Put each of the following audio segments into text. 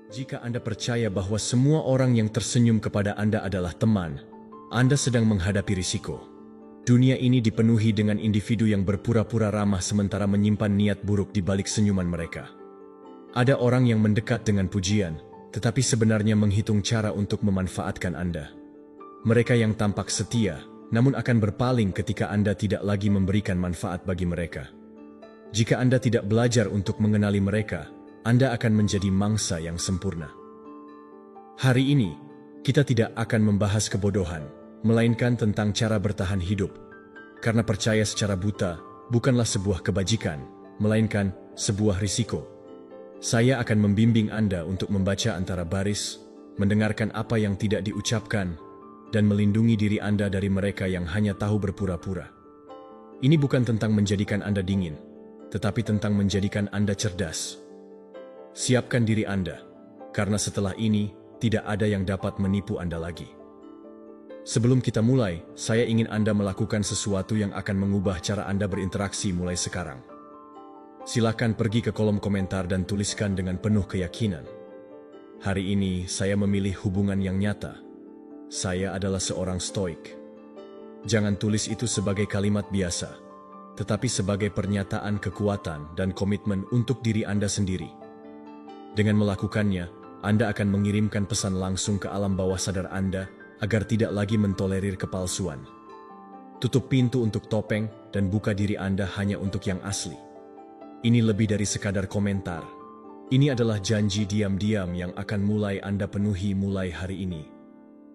Jika Anda percaya bahwa semua orang yang tersenyum kepada Anda adalah teman, Anda sedang menghadapi risiko. Dunia ini dipenuhi dengan individu yang berpura-pura ramah sementara menyimpan niat buruk di balik senyuman mereka. Ada orang yang mendekat dengan pujian, tetapi sebenarnya menghitung cara untuk memanfaatkan Anda. Mereka yang tampak setia, namun akan berpaling ketika Anda tidak lagi memberikan manfaat bagi mereka. Jika Anda tidak belajar untuk mengenali mereka, Anda akan menjadi mangsa yang sempurna. Hari ini, kita tidak akan membahas kebodohan, melainkan tentang cara bertahan hidup. Karena percaya secara buta bukanlah sebuah kebajikan, melainkan sebuah risiko. Saya akan membimbing Anda untuk membaca antara baris, mendengarkan apa yang tidak diucapkan, dan melindungi diri Anda dari mereka yang hanya tahu berpura-pura. Ini bukan tentang menjadikan Anda dingin, tetapi tentang menjadikan Anda cerdas. Siapkan diri Anda, karena setelah ini tidak ada yang dapat menipu Anda lagi. Sebelum kita mulai, saya ingin Anda melakukan sesuatu yang akan mengubah cara Anda berinteraksi mulai sekarang. Silakan pergi ke kolom komentar dan tuliskan dengan penuh keyakinan. Hari ini saya memilih hubungan yang nyata. Saya adalah seorang stoik. Jangan tulis itu sebagai kalimat biasa, tetapi sebagai pernyataan kekuatan dan komitmen untuk diri Anda sendiri. Dengan melakukannya, Anda akan mengirimkan pesan langsung ke alam bawah sadar Anda agar tidak lagi mentolerir kepalsuan. Tutup pintu untuk topeng dan buka diri Anda hanya untuk yang asli. Ini lebih dari sekadar komentar. Ini adalah janji diam-diam yang akan mulai Anda penuhi mulai hari ini.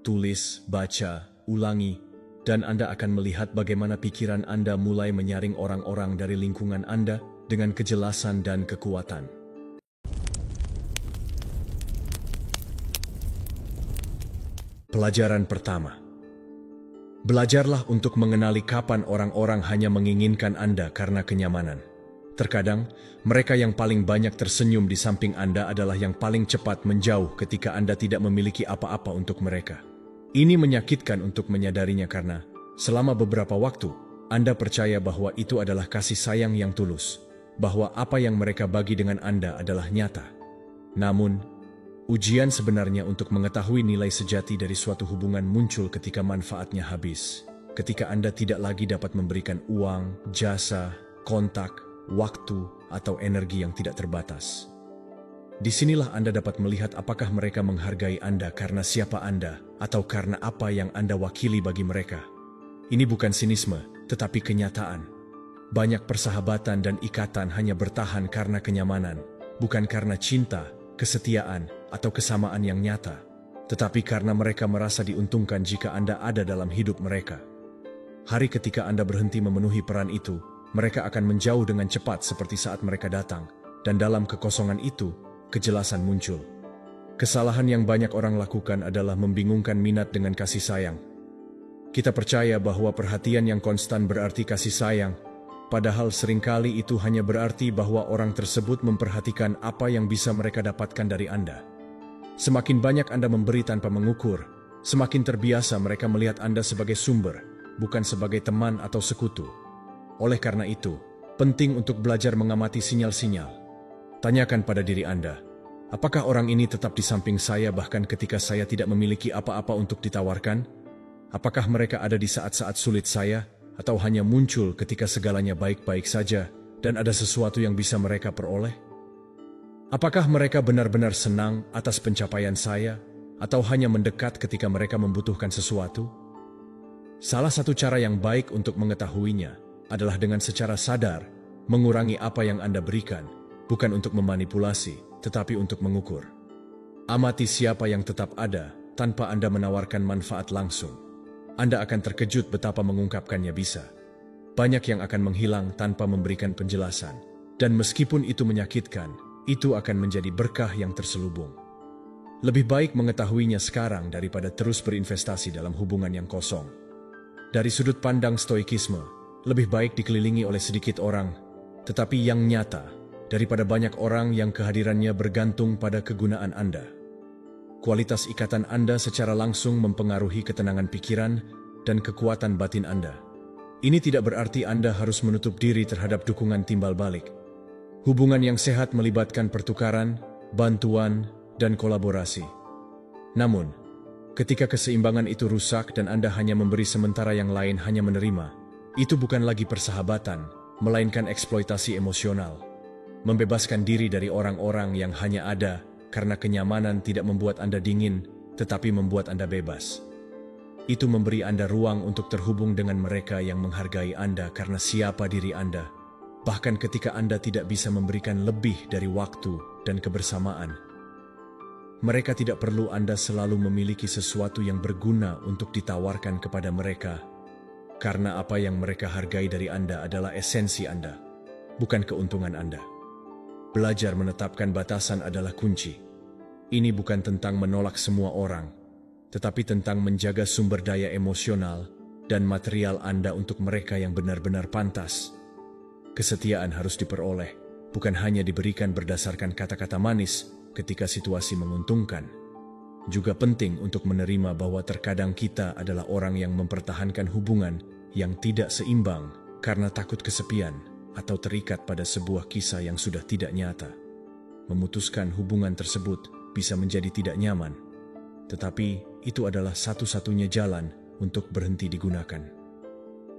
Tulis, baca, ulangi, dan Anda akan melihat bagaimana pikiran Anda mulai menyaring orang-orang dari lingkungan Anda dengan kejelasan dan kekuatan. Pelajaran pertama. Belajarlah untuk mengenali kapan orang-orang hanya menginginkan Anda karena kenyamanan. Terkadang, mereka yang paling banyak tersenyum di samping Anda adalah yang paling cepat menjauh ketika Anda tidak memiliki apa-apa untuk mereka. Ini menyakitkan untuk menyadarinya karena, selama beberapa waktu, Anda percaya bahwa itu adalah kasih sayang yang tulus, bahwa apa yang mereka bagi dengan Anda adalah nyata. Namun, ujian sebenarnya untuk mengetahui nilai sejati dari suatu hubungan muncul ketika manfaatnya habis, ketika Anda tidak lagi dapat memberikan uang, jasa, kontak, waktu, atau energi yang tidak terbatas. Disinilah Anda dapat melihat apakah mereka menghargai Anda karena siapa Anda, atau karena apa yang Anda wakili bagi mereka. Ini bukan sinisme, tetapi kenyataan. Banyak persahabatan dan ikatan hanya bertahan karena kenyamanan, bukan karena cinta, kesetiaan, atau kesamaan yang nyata, tetapi karena mereka merasa diuntungkan jika Anda ada dalam hidup mereka. Hari ketika Anda berhenti memenuhi peran itu, mereka akan menjauh dengan cepat seperti saat mereka datang, dan dalam kekosongan itu, kejelasan muncul. Kesalahan yang banyak orang lakukan adalah membingungkan minat dengan kasih sayang. Kita percaya bahwa perhatian yang konstan berarti kasih sayang, padahal seringkali itu hanya berarti bahwa orang tersebut memperhatikan apa yang bisa mereka dapatkan dari Anda. Semakin banyak Anda memberi tanpa mengukur, semakin terbiasa mereka melihat Anda sebagai sumber, bukan sebagai teman atau sekutu. Oleh karena itu, penting untuk belajar mengamati sinyal-sinyal. Tanyakan pada diri Anda, apakah orang ini tetap di samping saya bahkan ketika saya tidak memiliki apa-apa untuk ditawarkan? Apakah mereka ada di saat-saat sulit saya, atau hanya muncul ketika segalanya baik-baik saja dan ada sesuatu yang bisa mereka peroleh? Apakah mereka benar-benar senang atas pencapaian saya, atau hanya mendekat ketika mereka membutuhkan sesuatu? Salah satu cara yang baik untuk mengetahuinya adalah dengan secara sadar mengurangi apa yang Anda berikan, bukan untuk memanipulasi, tetapi untuk mengukur. Amati siapa yang tetap ada tanpa Anda menawarkan manfaat langsung. Anda akan terkejut betapa mengungkapkannya bisa. Banyak yang akan menghilang tanpa memberikan penjelasan, dan meskipun itu menyakitkan, itu akan menjadi berkah yang terselubung. Lebih baik mengetahuinya sekarang daripada terus berinvestasi dalam hubungan yang kosong. Dari sudut pandang stoikisme, lebih baik dikelilingi oleh sedikit orang, tetapi yang nyata, daripada banyak orang yang kehadirannya bergantung pada kegunaan Anda. Kualitas ikatan Anda secara langsung mempengaruhi ketenangan pikiran dan kekuatan batin Anda. Ini tidak berarti Anda harus menutup diri terhadap dukungan timbal balik. Hubungan yang sehat melibatkan pertukaran, bantuan, dan kolaborasi. Namun, ketika keseimbangan itu rusak dan Anda hanya memberi sementara yang lain hanya menerima, itu bukan lagi persahabatan, melainkan eksploitasi emosional. Membebaskan diri dari orang-orang yang hanya ada karena kenyamanan tidak membuat Anda dingin, tetapi membuat Anda bebas. Itu memberi Anda ruang untuk terhubung dengan mereka yang menghargai Anda karena siapa diri Anda, bahkan ketika Anda tidak bisa memberikan lebih dari waktu dan kebersamaan. Mereka tidak perlu Anda selalu memiliki sesuatu yang berguna untuk ditawarkan kepada mereka, karena apa yang mereka hargai dari Anda adalah esensi Anda, bukan keuntungan Anda. Belajar menetapkan batasan adalah kunci. Ini bukan tentang menolak semua orang, tetapi tentang menjaga sumber daya emosional dan material Anda untuk mereka yang benar-benar pantas. Kesetiaan harus diperoleh, bukan hanya diberikan berdasarkan kata-kata manis ketika situasi menguntungkan. Juga penting untuk menerima bahwa terkadang kita adalah orang yang mempertahankan hubungan yang tidak seimbang karena takut kesepian atau terikat pada sebuah kisah yang sudah tidak nyata. Memutuskan hubungan tersebut bisa menjadi tidak nyaman, tetapi itu adalah satu-satunya jalan untuk berhenti digunakan.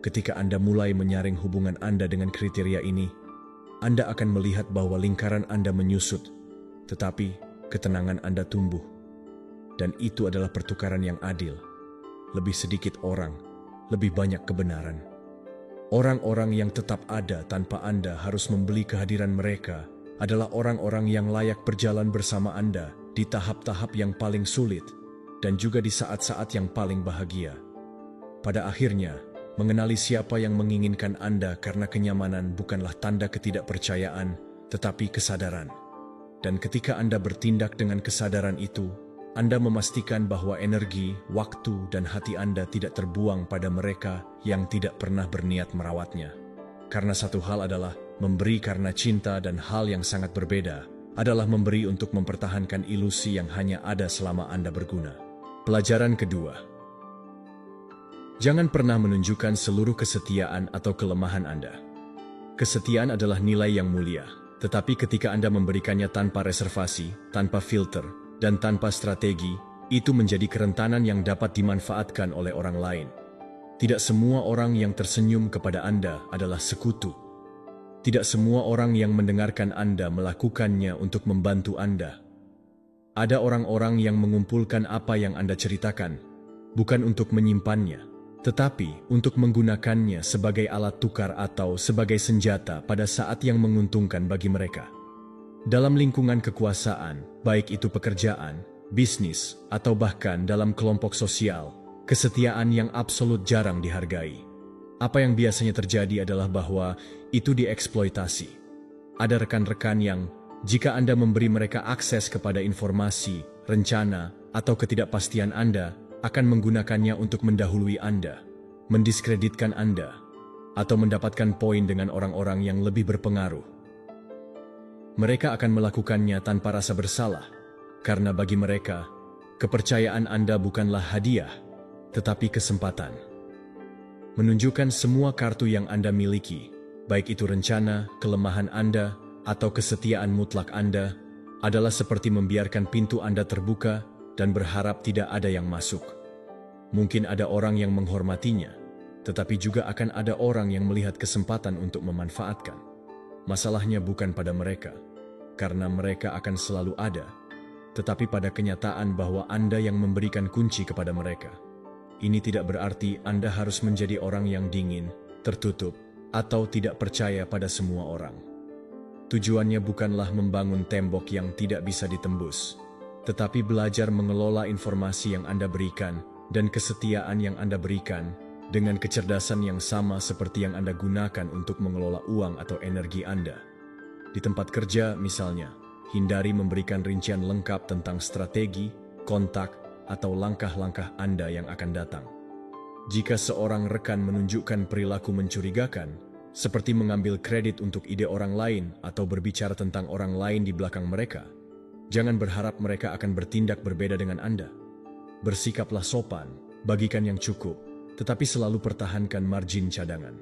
Ketika Anda mulai menyaring hubungan Anda dengan kriteria ini, Anda akan melihat bahwa lingkaran Anda menyusut, tetapi ketenangan Anda tumbuh. Dan itu adalah pertukaran yang adil. Lebih sedikit orang, lebih banyak kebenaran. Orang-orang yang tetap ada tanpa Anda harus membeli kehadiran mereka adalah orang-orang yang layak berjalan bersama Anda di tahap-tahap yang paling sulit dan juga di saat-saat yang paling bahagia. Pada akhirnya, mengenali siapa yang menginginkan Anda karena kenyamanan bukanlah tanda ketidakpercayaan, tetapi kesadaran. Dan ketika Anda bertindak dengan kesadaran itu, Anda memastikan bahwa energi, waktu, dan hati Anda tidak terbuang pada mereka yang tidak pernah berniat merawatnya. Karena satu hal adalah memberi karena cinta dan hal yang sangat berbeda adalah memberi untuk mempertahankan ilusi yang hanya ada selama Anda berguna. Pelajaran kedua. Jangan pernah menunjukkan seluruh kesetiaan atau kelemahan Anda. Kesetiaan adalah nilai yang mulia, tetapi ketika Anda memberikannya tanpa reservasi, tanpa filter, dan tanpa strategi, itu menjadi kerentanan yang dapat dimanfaatkan oleh orang lain. Tidak semua orang yang tersenyum kepada Anda adalah sekutu. Tidak semua orang yang mendengarkan Anda melakukannya untuk membantu Anda. Ada orang-orang yang mengumpulkan apa yang Anda ceritakan, bukan untuk menyimpannya, tetapi untuk menggunakannya sebagai alat tukar atau sebagai senjata pada saat yang menguntungkan bagi mereka. Dalam lingkungan kekuasaan, baik itu pekerjaan, bisnis, atau bahkan dalam kelompok sosial, kesetiaan yang absolut jarang dihargai. Apa yang biasanya terjadi adalah bahwa itu dieksploitasi. Ada rekan-rekan yang, jika Anda memberi mereka akses kepada informasi, rencana, atau ketidakpastian Anda, akan menggunakannya untuk mendahului Anda, mendiskreditkan Anda, atau mendapatkan poin dengan orang-orang yang lebih berpengaruh. Mereka akan melakukannya tanpa rasa bersalah, karena bagi mereka, kepercayaan Anda bukanlah hadiah, tetapi kesempatan. Menunjukkan semua kartu yang Anda miliki, baik itu rencana, kelemahan Anda, atau kesetiaan mutlak Anda, adalah seperti membiarkan pintu Anda terbuka dan berharap tidak ada yang masuk. Mungkin ada orang yang menghormatinya, tetapi juga akan ada orang yang melihat kesempatan untuk memanfaatkan. Masalahnya bukan pada mereka, karena mereka akan selalu ada, tetapi pada kenyataan bahwa Anda yang memberikan kunci kepada mereka. Ini tidak berarti Anda harus menjadi orang yang dingin, tertutup, atau tidak percaya pada semua orang. Tujuannya bukanlah membangun tembok yang tidak bisa ditembus, tetapi belajar mengelola informasi yang Anda berikan dan kesetiaan yang Anda berikan dengan kecerdasan yang sama seperti yang Anda gunakan untuk mengelola uang atau energi Anda. Di tempat kerja, misalnya, hindari memberikan rincian lengkap tentang strategi, kontak, atau langkah-langkah Anda yang akan datang. Jika seorang rekan menunjukkan perilaku mencurigakan, seperti mengambil kredit untuk ide orang lain atau berbicara tentang orang lain di belakang mereka, jangan berharap mereka akan bertindak berbeda dengan Anda. Bersikaplah sopan, bagikan yang cukup, tetapi selalu pertahankan margin cadangan.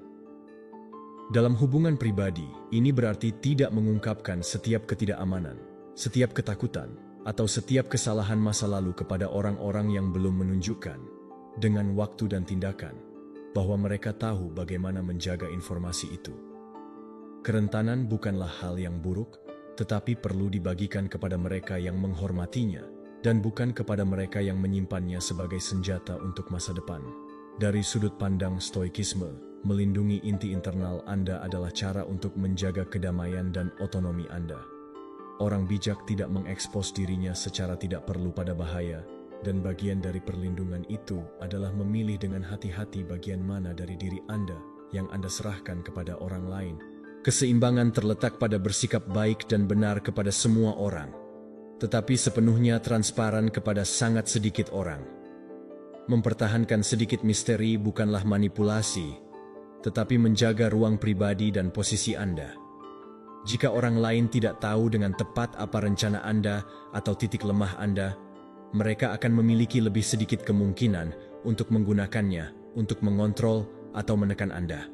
Dalam hubungan pribadi, ini berarti tidak mengungkapkan setiap ketidakamanan, setiap ketakutan, atau setiap kesalahan masa lalu kepada orang-orang yang belum menunjukkan, dengan waktu dan tindakan, bahwa mereka tahu bagaimana menjaga informasi itu. Kerentanan bukanlah hal yang buruk, tetapi perlu dibagikan kepada mereka yang menghormatinya, dan bukan kepada mereka yang menyimpannya sebagai senjata untuk masa depan. Dari sudut pandang stoikisme, melindungi inti internal Anda adalah cara untuk menjaga kedamaian dan otonomi Anda. Orang bijak tidak mengekspos dirinya secara tidak perlu pada bahaya, dan bagian dari perlindungan itu adalah memilih dengan hati-hati bagian mana dari diri Anda yang Anda serahkan kepada orang lain. Keseimbangan terletak pada bersikap baik dan benar kepada semua orang, tetapi sepenuhnya transparan kepada sangat sedikit orang. Mempertahankan sedikit misteri bukanlah manipulasi, tetapi menjaga ruang pribadi dan posisi Anda. Jika orang lain tidak tahu dengan tepat apa rencana Anda atau titik lemah Anda, mereka akan memiliki lebih sedikit kemungkinan untuk menggunakannya untuk mengontrol atau menekan Anda.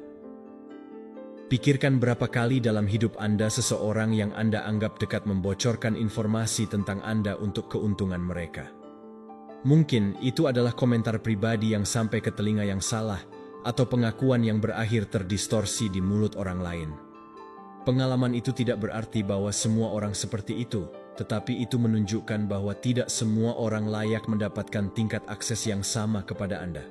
Pikirkan berapa kali dalam hidup Anda seseorang yang Anda anggap dekat membocorkan informasi tentang Anda untuk keuntungan mereka. Mungkin itu adalah komentar pribadi yang sampai ke telinga yang salah, atau pengakuan yang berakhir terdistorsi di mulut orang lain. Pengalaman itu tidak berarti bahwa semua orang seperti itu, tetapi itu menunjukkan bahwa tidak semua orang layak mendapatkan tingkat akses yang sama kepada Anda.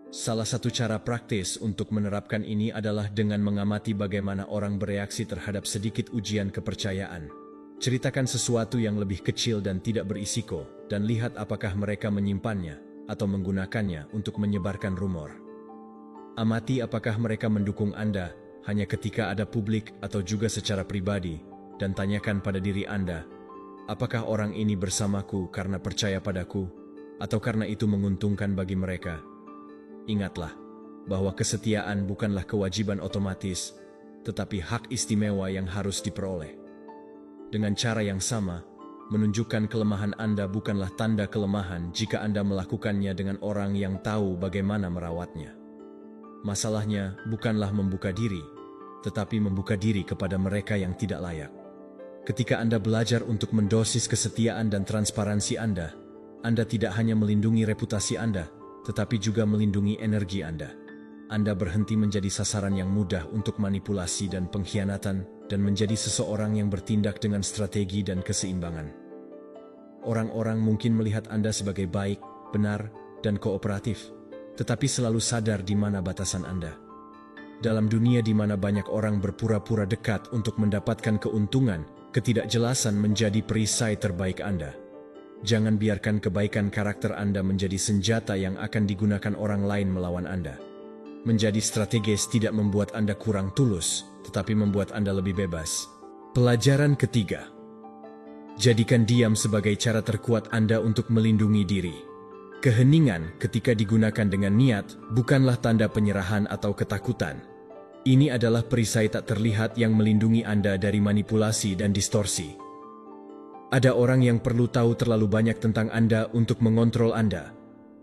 Salah satu cara praktis untuk menerapkan ini adalah dengan mengamati bagaimana orang bereaksi terhadap sedikit ujian kepercayaan. Ceritakan sesuatu yang lebih kecil dan tidak berisiko, dan lihat apakah mereka menyimpannya atau menggunakannya untuk menyebarkan rumor. Amati apakah mereka mendukung Anda hanya ketika ada publik atau juga secara pribadi, dan tanyakan pada diri Anda, apakah orang ini bersamaku karena percaya padaku, atau karena itu menguntungkan bagi mereka. Ingatlah bahwa kesetiaan bukanlah kewajiban otomatis, tetapi hak istimewa yang harus diperoleh. Dengan cara yang sama, menunjukkan kelemahan Anda bukanlah tanda kelemahan jika Anda melakukannya dengan orang yang tahu bagaimana merawatnya. Masalahnya bukanlah membuka diri, tetapi membuka diri kepada mereka yang tidak layak. Ketika Anda belajar untuk mendosis kesetiaan dan transparansi Anda tidak hanya melindungi reputasi Anda, tetapi juga melindungi energi Anda. Anda berhenti menjadi sasaran yang mudah untuk manipulasi dan pengkhianatan, dan menjadi seseorang yang bertindak dengan strategi dan keseimbangan. Orang-orang mungkin melihat Anda sebagai baik, benar, dan kooperatif, tetapi selalu sadar di mana batasan Anda. Dalam dunia di mana banyak orang berpura-pura dekat untuk mendapatkan keuntungan, ketidakjelasan menjadi perisai terbaik Anda. Jangan biarkan kebaikan karakter Anda menjadi senjata yang akan digunakan orang lain melawan Anda. Menjadi strategis tidak membuat Anda kurang tulus, tetapi membuat Anda lebih bebas. Pelajaran ketiga. Jadikan diam sebagai cara terkuat Anda untuk melindungi diri. Keheningan ketika digunakan dengan niat bukanlah tanda penyerahan atau ketakutan. Ini adalah perisai tak terlihat yang melindungi Anda dari manipulasi dan distorsi. Ada orang yang perlu tahu terlalu banyak tentang Anda untuk mengontrol Anda,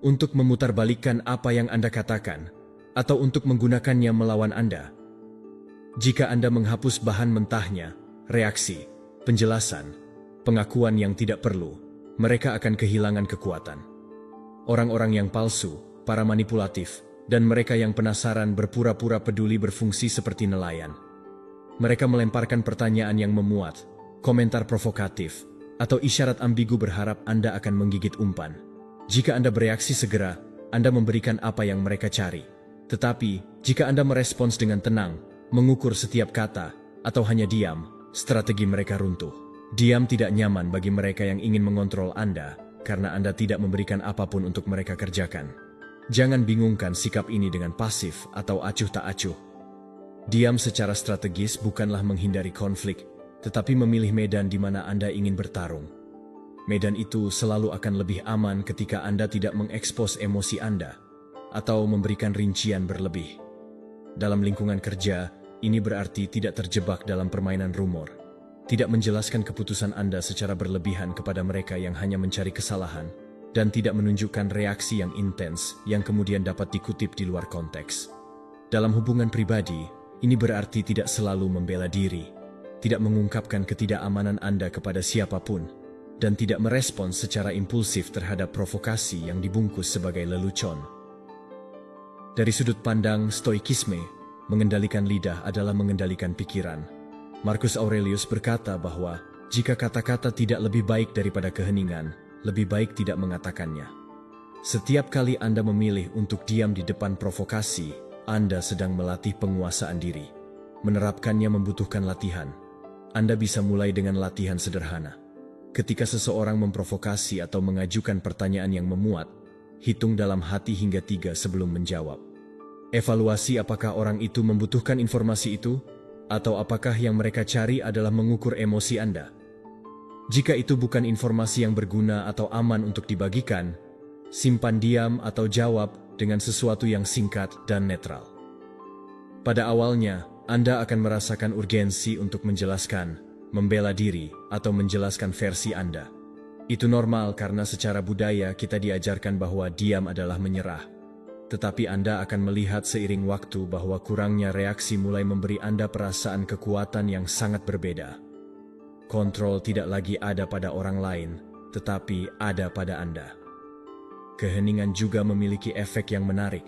untuk memutarbalikkan apa yang Anda katakan, atau untuk menggunakannya melawan Anda. Jika Anda menghapus bahan mentahnya, reaksi, penjelasan, pengakuan yang tidak perlu, mereka akan kehilangan kekuatan. Orang-orang yang palsu, para manipulatif, dan mereka yang penasaran berpura-pura peduli berfungsi seperti nelayan. Mereka melemparkan pertanyaan yang memuat, komentar provokatif, atau isyarat ambigu berharap Anda akan menggigit umpan. Jika Anda bereaksi segera, Anda memberikan apa yang mereka cari. Tetapi, jika Anda merespons dengan tenang, mengukur setiap kata, atau hanya diam, strategi mereka runtuh. Diam tidak nyaman bagi mereka yang ingin mengontrol Anda, karena Anda tidak memberikan apapun untuk mereka kerjakan. Jangan bingungkan sikap ini dengan pasif atau acuh tak acuh. Diam secara strategis bukanlah menghindari konflik, tetapi memilih medan di mana Anda ingin bertarung. Medan itu selalu akan lebih aman ketika Anda tidak mengekspos emosi Anda, atau memberikan rincian berlebih. Dalam lingkungan kerja, ini berarti tidak terjebak dalam permainan rumor. Tidak menjelaskan keputusan Anda secara berlebihan kepada mereka yang hanya mencari kesalahan, dan tidak menunjukkan reaksi yang intens yang kemudian dapat dikutip di luar konteks. Dalam hubungan pribadi, ini berarti tidak selalu membela diri, tidak mengungkapkan ketidakamanan Anda kepada siapapun, dan tidak merespons secara impulsif terhadap provokasi yang dibungkus sebagai lelucon. Dari sudut pandang Stoikisme, mengendalikan lidah adalah mengendalikan pikiran. Marcus Aurelius berkata bahwa jika kata-kata tidak lebih baik daripada keheningan, lebih baik tidak mengatakannya. Setiap kali Anda memilih untuk diam di depan provokasi, Anda sedang melatih penguasaan diri. Menerapkannya membutuhkan latihan. Anda bisa mulai dengan latihan sederhana. Ketika seseorang memprovokasi atau mengajukan pertanyaan yang memuat, hitung dalam hati hingga 3 sebelum menjawab. Evaluasi apakah orang itu membutuhkan informasi itu, atau apakah yang mereka cari adalah mengukur emosi Anda. Jika itu bukan informasi yang berguna atau aman untuk dibagikan, simpan diam atau jawab dengan sesuatu yang singkat dan netral. Pada awalnya, Anda akan merasakan urgensi untuk menjelaskan, membela diri, atau menjelaskan versi Anda. Itu normal karena secara budaya kita diajarkan bahwa diam adalah menyerah. Tetapi Anda akan melihat seiring waktu bahwa kurangnya reaksi mulai memberi Anda perasaan kekuatan yang sangat berbeda. Kontrol tidak lagi ada pada orang lain, tetapi ada pada Anda. Keheningan juga memiliki efek yang menarik.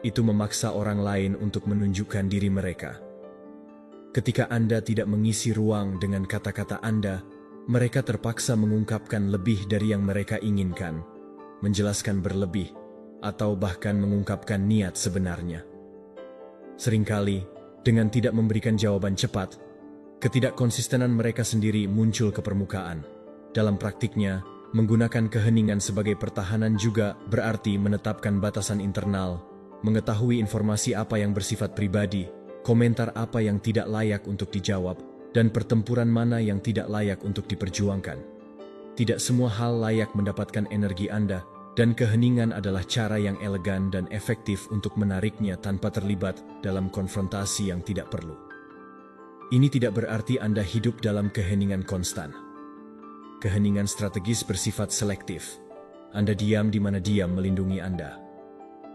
Itu memaksa orang lain untuk menunjukkan diri mereka. Ketika Anda tidak mengisi ruang dengan kata-kata Anda, mereka terpaksa mengungkapkan lebih dari yang mereka inginkan, menjelaskan berlebih, atau bahkan mengungkapkan niat sebenarnya. Seringkali, dengan tidak memberikan jawaban cepat, ketidakkonsistenan mereka sendiri muncul ke permukaan. Dalam praktiknya, menggunakan keheningan sebagai pertahanan juga berarti menetapkan batasan internal, mengetahui informasi apa yang bersifat pribadi, komentar apa yang tidak layak untuk dijawab, dan pertempuran mana yang tidak layak untuk diperjuangkan. Tidak semua hal layak mendapatkan energi Anda, dan keheningan adalah cara yang elegan dan efektif untuk menariknya tanpa terlibat dalam konfrontasi yang tidak perlu. Ini tidak berarti Anda hidup dalam keheningan konstan. Keheningan strategis bersifat selektif. Anda diam di mana diam melindungi Anda.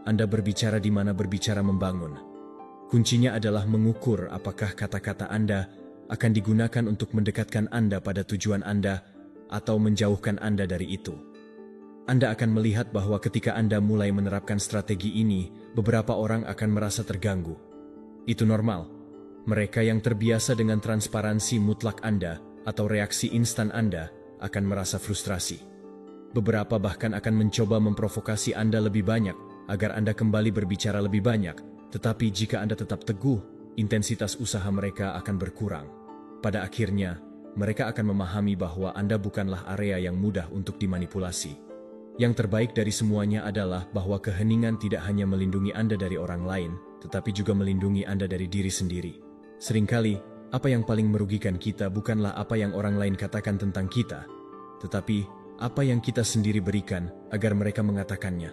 Anda berbicara di mana berbicara membangun. Kuncinya adalah mengukur apakah kata-kata Anda akan digunakan untuk mendekatkan Anda pada tujuan Anda atau menjauhkan Anda dari itu. Anda akan melihat bahwa ketika Anda mulai menerapkan strategi ini, beberapa orang akan merasa terganggu. Itu normal. Mereka yang terbiasa dengan transparansi mutlak Anda atau reaksi instan Anda akan merasa frustrasi. Beberapa bahkan akan mencoba memprovokasi Anda lebih banyak agar Anda kembali berbicara lebih banyak, tetapi jika Anda tetap teguh, intensitas usaha mereka akan berkurang. Pada akhirnya, mereka akan memahami bahwa Anda bukanlah area yang mudah untuk dimanipulasi. Yang terbaik dari semuanya adalah bahwa keheningan tidak hanya melindungi Anda dari orang lain, tetapi juga melindungi Anda dari diri sendiri. Seringkali, apa yang paling merugikan kita bukanlah apa yang orang lain katakan tentang kita, tetapi apa yang kita sendiri berikan agar mereka mengatakannya.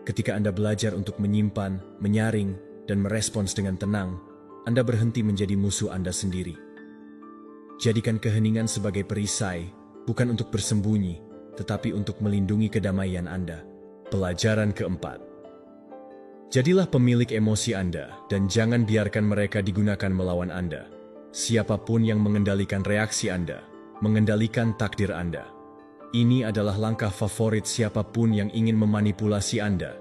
Ketika Anda belajar untuk menyimpan, menyaring, dan merespons dengan tenang, Anda berhenti menjadi musuh Anda sendiri. Jadikan keheningan sebagai perisai, bukan untuk bersembunyi, tetapi untuk melindungi kedamaian Anda. Pelajaran keempat. Jadilah pemilik emosi Anda dan jangan biarkan mereka digunakan melawan Anda. Siapapun yang mengendalikan reaksi Anda, mengendalikan takdir Anda. Ini adalah langkah favorit siapapun yang ingin memanipulasi Anda.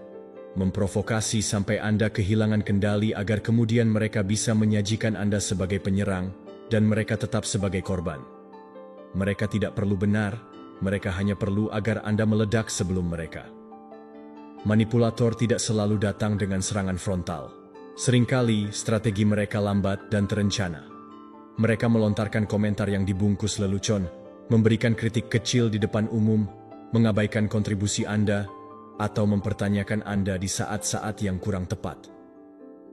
Memprovokasi sampai Anda kehilangan kendali agar kemudian mereka bisa menyajikan Anda sebagai penyerang dan mereka tetap sebagai korban. Mereka tidak perlu benar, mereka hanya perlu agar Anda meledak sebelum mereka. Manipulator tidak selalu datang dengan serangan frontal. Seringkali strategi mereka lambat dan terencana. Mereka melontarkan komentar yang dibungkus lelucon, memberikan kritik kecil di depan umum, mengabaikan kontribusi Anda, atau mempertanyakan Anda di saat-saat yang kurang tepat.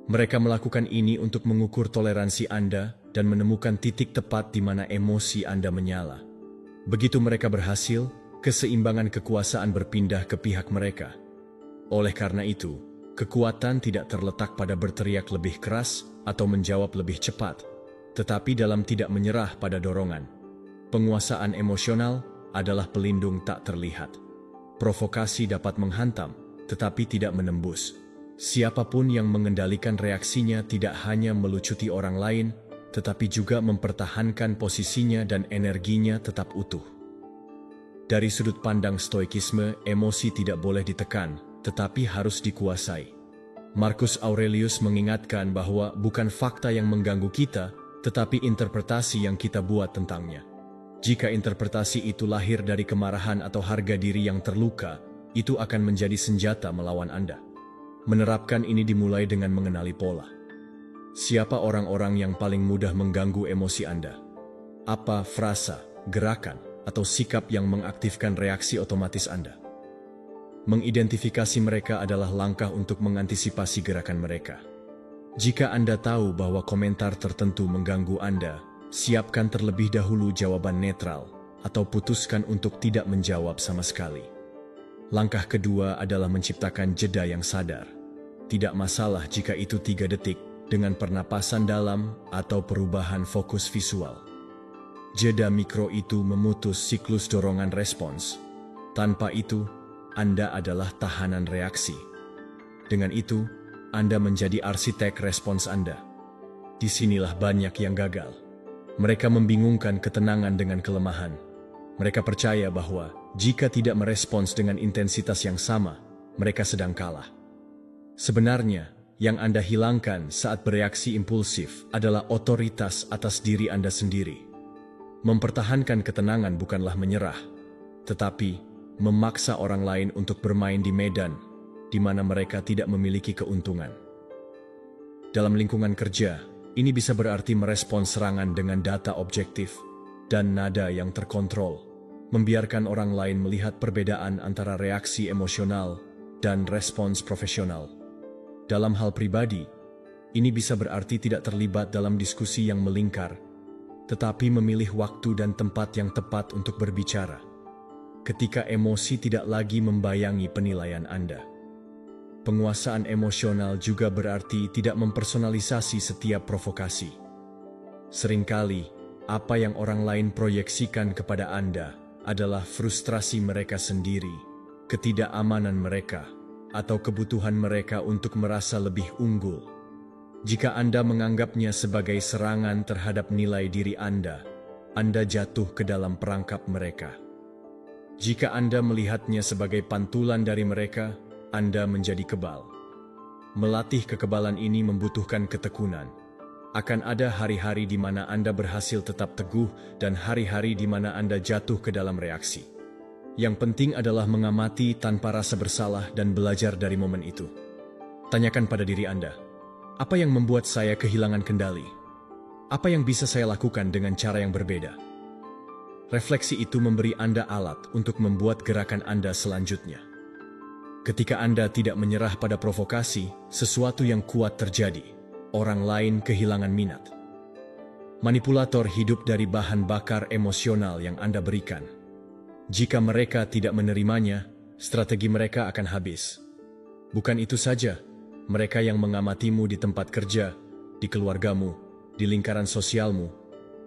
Mereka melakukan ini untuk mengukur toleransi Anda dan menemukan titik tepat di mana emosi Anda menyala. Begitu mereka berhasil, keseimbangan kekuasaan berpindah ke pihak mereka. Oleh karena itu, kekuatan tidak terletak pada berteriak lebih keras atau menjawab lebih cepat, tetapi dalam tidak menyerah pada dorongan. Penguasaan emosional adalah pelindung tak terlihat. Provokasi dapat menghantam, tetapi tidak menembus. Siapapun yang mengendalikan reaksinya tidak hanya melucuti orang lain, tetapi juga mempertahankan posisinya dan energinya tetap utuh. Dari sudut pandang Stoikisme, emosi tidak boleh ditekan, tetapi harus dikuasai. Marcus Aurelius mengingatkan bahwa bukan fakta yang mengganggu kita, tetapi interpretasi yang kita buat tentangnya. Jika interpretasi itu lahir dari kemarahan atau harga diri yang terluka, itu akan menjadi senjata melawan Anda. Menerapkan ini dimulai dengan mengenali pola. Siapa orang-orang yang paling mudah mengganggu emosi Anda? Apa frasa, gerakan, atau sikap yang mengaktifkan reaksi otomatis Anda? Mengidentifikasi mereka adalah langkah untuk mengantisipasi gerakan mereka. Jika Anda tahu bahwa komentar tertentu mengganggu Anda, siapkan terlebih dahulu jawaban netral atau putuskan untuk tidak menjawab sama sekali. Langkah kedua adalah menciptakan jeda yang sadar. Tidak masalah jika itu 3 detik dengan pernapasan dalam atau perubahan fokus visual. Jeda mikro itu memutus siklus dorongan respons. Tanpa itu, Anda adalah tahanan reaksi. Dengan itu, Anda menjadi arsitek respons Anda. Disinilah banyak yang gagal. Mereka membingungkan ketenangan dengan kelemahan. Mereka percaya bahwa jika tidak merespons dengan intensitas yang sama, mereka sedang kalah. Sebenarnya, yang Anda hilangkan saat bereaksi impulsif adalah otoritas atas diri Anda sendiri. Mempertahankan ketenangan bukanlah menyerah, tetapi memaksa orang lain untuk bermain di medan di mana mereka tidak memiliki keuntungan. Dalam lingkungan kerja, ini bisa berarti merespons serangan dengan data objektif dan nada yang terkontrol, membiarkan orang lain melihat perbedaan antara reaksi emosional dan respons profesional. Dalam hal pribadi, ini bisa berarti tidak terlibat dalam diskusi yang melingkar, tetapi memilih waktu dan tempat yang tepat untuk berbicara. Ketika emosi tidak lagi membayangi penilaian Anda. Penguasaan emosional juga berarti tidak mempersonalisasi setiap provokasi. Seringkali, apa yang orang lain proyeksikan kepada Anda adalah frustrasi mereka sendiri, ketidakamanan mereka, atau kebutuhan mereka untuk merasa lebih unggul. Jika Anda menganggapnya sebagai serangan terhadap nilai diri Anda jatuh ke dalam perangkap mereka. Jika Anda melihatnya sebagai pantulan dari mereka, Anda menjadi kebal. Melatih kekebalan ini membutuhkan ketekunan. Akan ada hari-hari di mana Anda berhasil tetap teguh dan hari-hari di mana Anda jatuh ke dalam reaksi. Yang penting adalah mengamati tanpa rasa bersalah dan belajar dari momen itu. Tanyakan pada diri Anda, apa yang membuat saya kehilangan kendali? Apa yang bisa saya lakukan dengan cara yang berbeda? Refleksi itu memberi Anda alat untuk membuat gerakan Anda selanjutnya. Ketika Anda tidak menyerah pada provokasi, sesuatu yang kuat terjadi. Orang lain kehilangan minat. Manipulator hidup dari bahan bakar emosional yang Anda berikan. Jika mereka tidak menerimanya, strategi mereka akan habis. Bukan itu saja, mereka yang mengamatimu di tempat kerja, di keluargamu, di lingkaran sosialmu,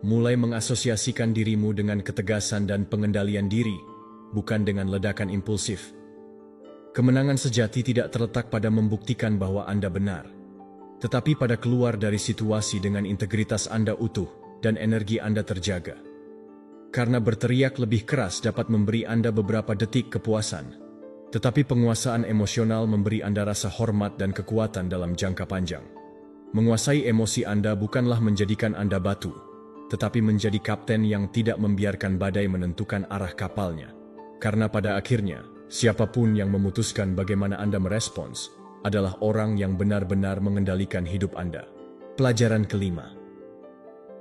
mulai mengasosiasikan dirimu dengan ketegasan dan pengendalian diri, bukan dengan ledakan impulsif. Kemenangan sejati tidak terletak pada membuktikan bahwa Anda benar, tetapi pada keluar dari situasi dengan integritas Anda utuh dan energi Anda terjaga. Karena berteriak lebih keras dapat memberi Anda beberapa detik kepuasan, tetapi penguasaan emosional memberi Anda rasa hormat dan kekuatan dalam jangka panjang. Menguasai emosi Anda bukanlah menjadikan Anda batu, tetapi menjadi kapten yang tidak membiarkan badai menentukan arah kapalnya. Karena pada akhirnya, siapapun yang memutuskan bagaimana Anda merespons adalah orang yang benar-benar mengendalikan hidup Anda. Pelajaran kelima.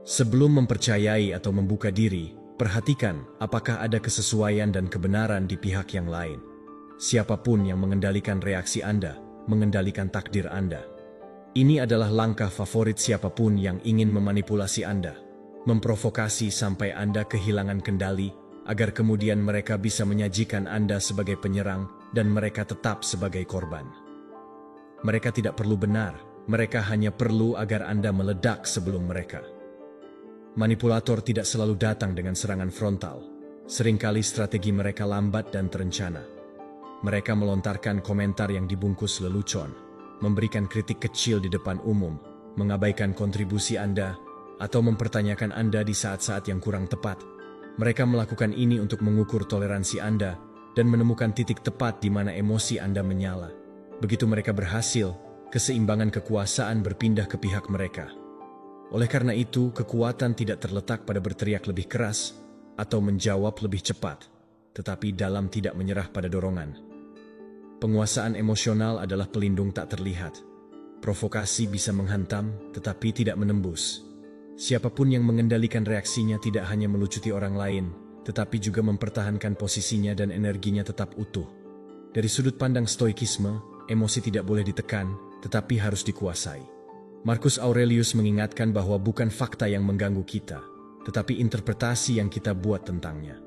Sebelum mempercayai atau membuka diri, perhatikan apakah ada kesesuaian dan kebenaran di pihak yang lain. Siapapun yang mengendalikan reaksi Anda, mengendalikan takdir Anda. Ini adalah langkah favorit siapapun yang ingin memanipulasi Anda. Memprovokasi sampai Anda kehilangan kendali, agar kemudian mereka bisa menyajikan Anda sebagai penyerang dan mereka tetap sebagai korban. Mereka tidak perlu benar, mereka hanya perlu agar Anda meledak sebelum mereka. Manipulator tidak selalu datang dengan serangan frontal. Seringkali strategi mereka lambat dan terencana. Mereka melontarkan komentar yang dibungkus lelucon, memberikan kritik kecil di depan umum, mengabaikan kontribusi Anda, atau mempertanyakan Anda di saat-saat yang kurang tepat. Mereka melakukan ini untuk mengukur toleransi Anda dan menemukan titik tepat di mana emosi Anda menyala. Begitu mereka berhasil, keseimbangan kekuasaan berpindah ke pihak mereka. Oleh karena itu, kekuatan tidak terletak pada berteriak lebih keras atau menjawab lebih cepat, tetapi dalam tidak menyerah pada dorongan. Penguasaan emosional adalah pelindung tak terlihat. Provokasi bisa menghantam, tetapi tidak menembus. Siapapun yang mengendalikan reaksinya tidak hanya melucuti orang lain, tetapi juga mempertahankan posisinya dan energinya tetap utuh. Dari sudut pandang stoikisme, emosi tidak boleh ditekan, tetapi harus dikuasai. Marcus Aurelius mengingatkan bahwa bukan fakta yang mengganggu kita, tetapi interpretasi yang kita buat tentangnya.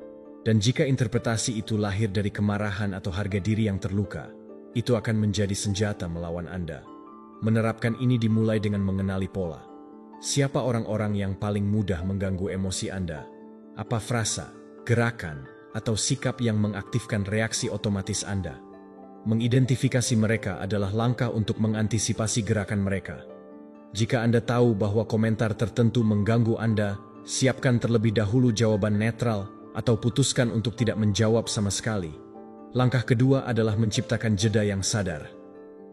Dan jika interpretasi itu lahir dari kemarahan atau harga diri yang terluka, itu akan menjadi senjata melawan Anda. Menerapkan ini dimulai dengan mengenali pola. Siapa orang-orang yang paling mudah mengganggu emosi Anda? Apa frasa, gerakan, atau sikap yang mengaktifkan reaksi otomatis Anda? Mengidentifikasi mereka adalah langkah untuk mengantisipasi gerakan mereka. Jika Anda tahu bahwa komentar tertentu mengganggu Anda, siapkan terlebih dahulu jawaban netral atau putuskan untuk tidak menjawab sama sekali. Langkah kedua adalah menciptakan jeda yang sadar.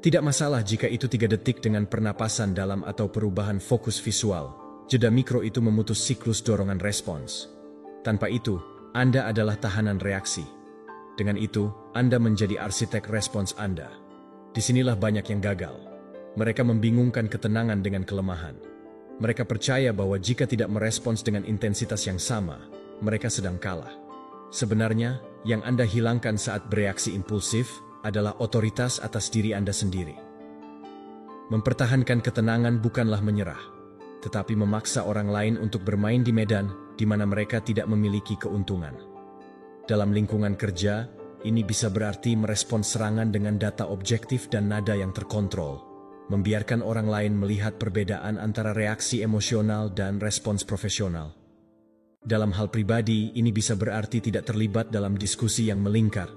Tidak masalah jika itu 3 detik dengan pernapasan dalam atau perubahan fokus visual. Jeda mikro itu memutus siklus dorongan respons. Tanpa itu, Anda adalah tahanan reaksi. Dengan itu, Anda menjadi arsitek respons Anda. Disinilah banyak yang gagal. Mereka membingungkan ketenangan dengan kelemahan. Mereka percaya bahwa jika tidak merespons dengan intensitas yang sama, mereka sedang kalah. Sebenarnya, yang Anda hilangkan saat bereaksi impulsif adalah otoritas atas diri Anda sendiri. Mempertahankan ketenangan bukanlah menyerah, tetapi memaksa orang lain untuk bermain di medan di mana mereka tidak memiliki keuntungan. Dalam lingkungan kerja, ini bisa berarti merespons serangan dengan data objektif dan nada yang terkontrol, membiarkan orang lain melihat perbedaan antara reaksi emosional dan respons profesional. Dalam hal pribadi, ini bisa berarti tidak terlibat dalam diskusi yang melingkar,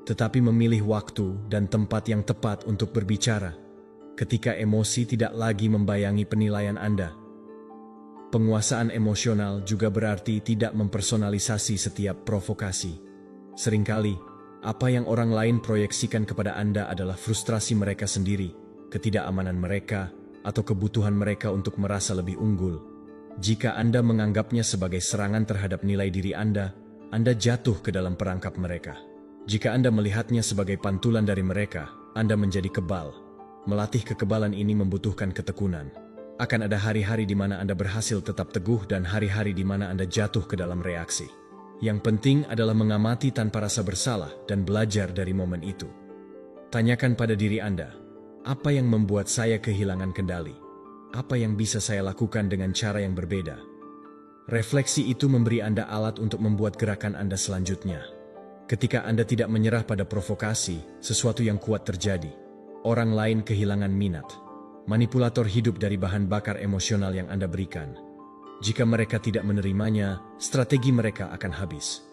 tetapi memilih waktu dan tempat yang tepat untuk berbicara, ketika emosi tidak lagi membayangi penilaian Anda. Penguasaan emosional juga berarti tidak mempersonalisasi setiap provokasi. Seringkali, apa yang orang lain proyeksikan kepada Anda adalah frustrasi mereka sendiri, ketidakamanan mereka, atau kebutuhan mereka untuk merasa lebih unggul. Jika Anda menganggapnya sebagai serangan terhadap nilai diri Anda jatuh ke dalam perangkap mereka. Jika Anda melihatnya sebagai pantulan dari mereka, Anda menjadi kebal. Melatih kekebalan ini membutuhkan ketekunan. Akan ada hari-hari di mana Anda berhasil tetap teguh dan hari-hari di mana Anda jatuh ke dalam reaksi. Yang penting adalah mengamati tanpa rasa bersalah dan belajar dari momen itu. Tanyakan pada diri Anda, apa yang membuat saya kehilangan kendali? Apa yang bisa saya lakukan dengan cara yang berbeda? Refleksi itu memberi Anda alat untuk membuat gerakan Anda selanjutnya. Ketika Anda tidak menyerah pada provokasi, sesuatu yang kuat terjadi. Orang lain kehilangan minat. Manipulator hidup dari bahan bakar emosional yang Anda berikan. Jika mereka tidak menerimanya, strategi mereka akan habis.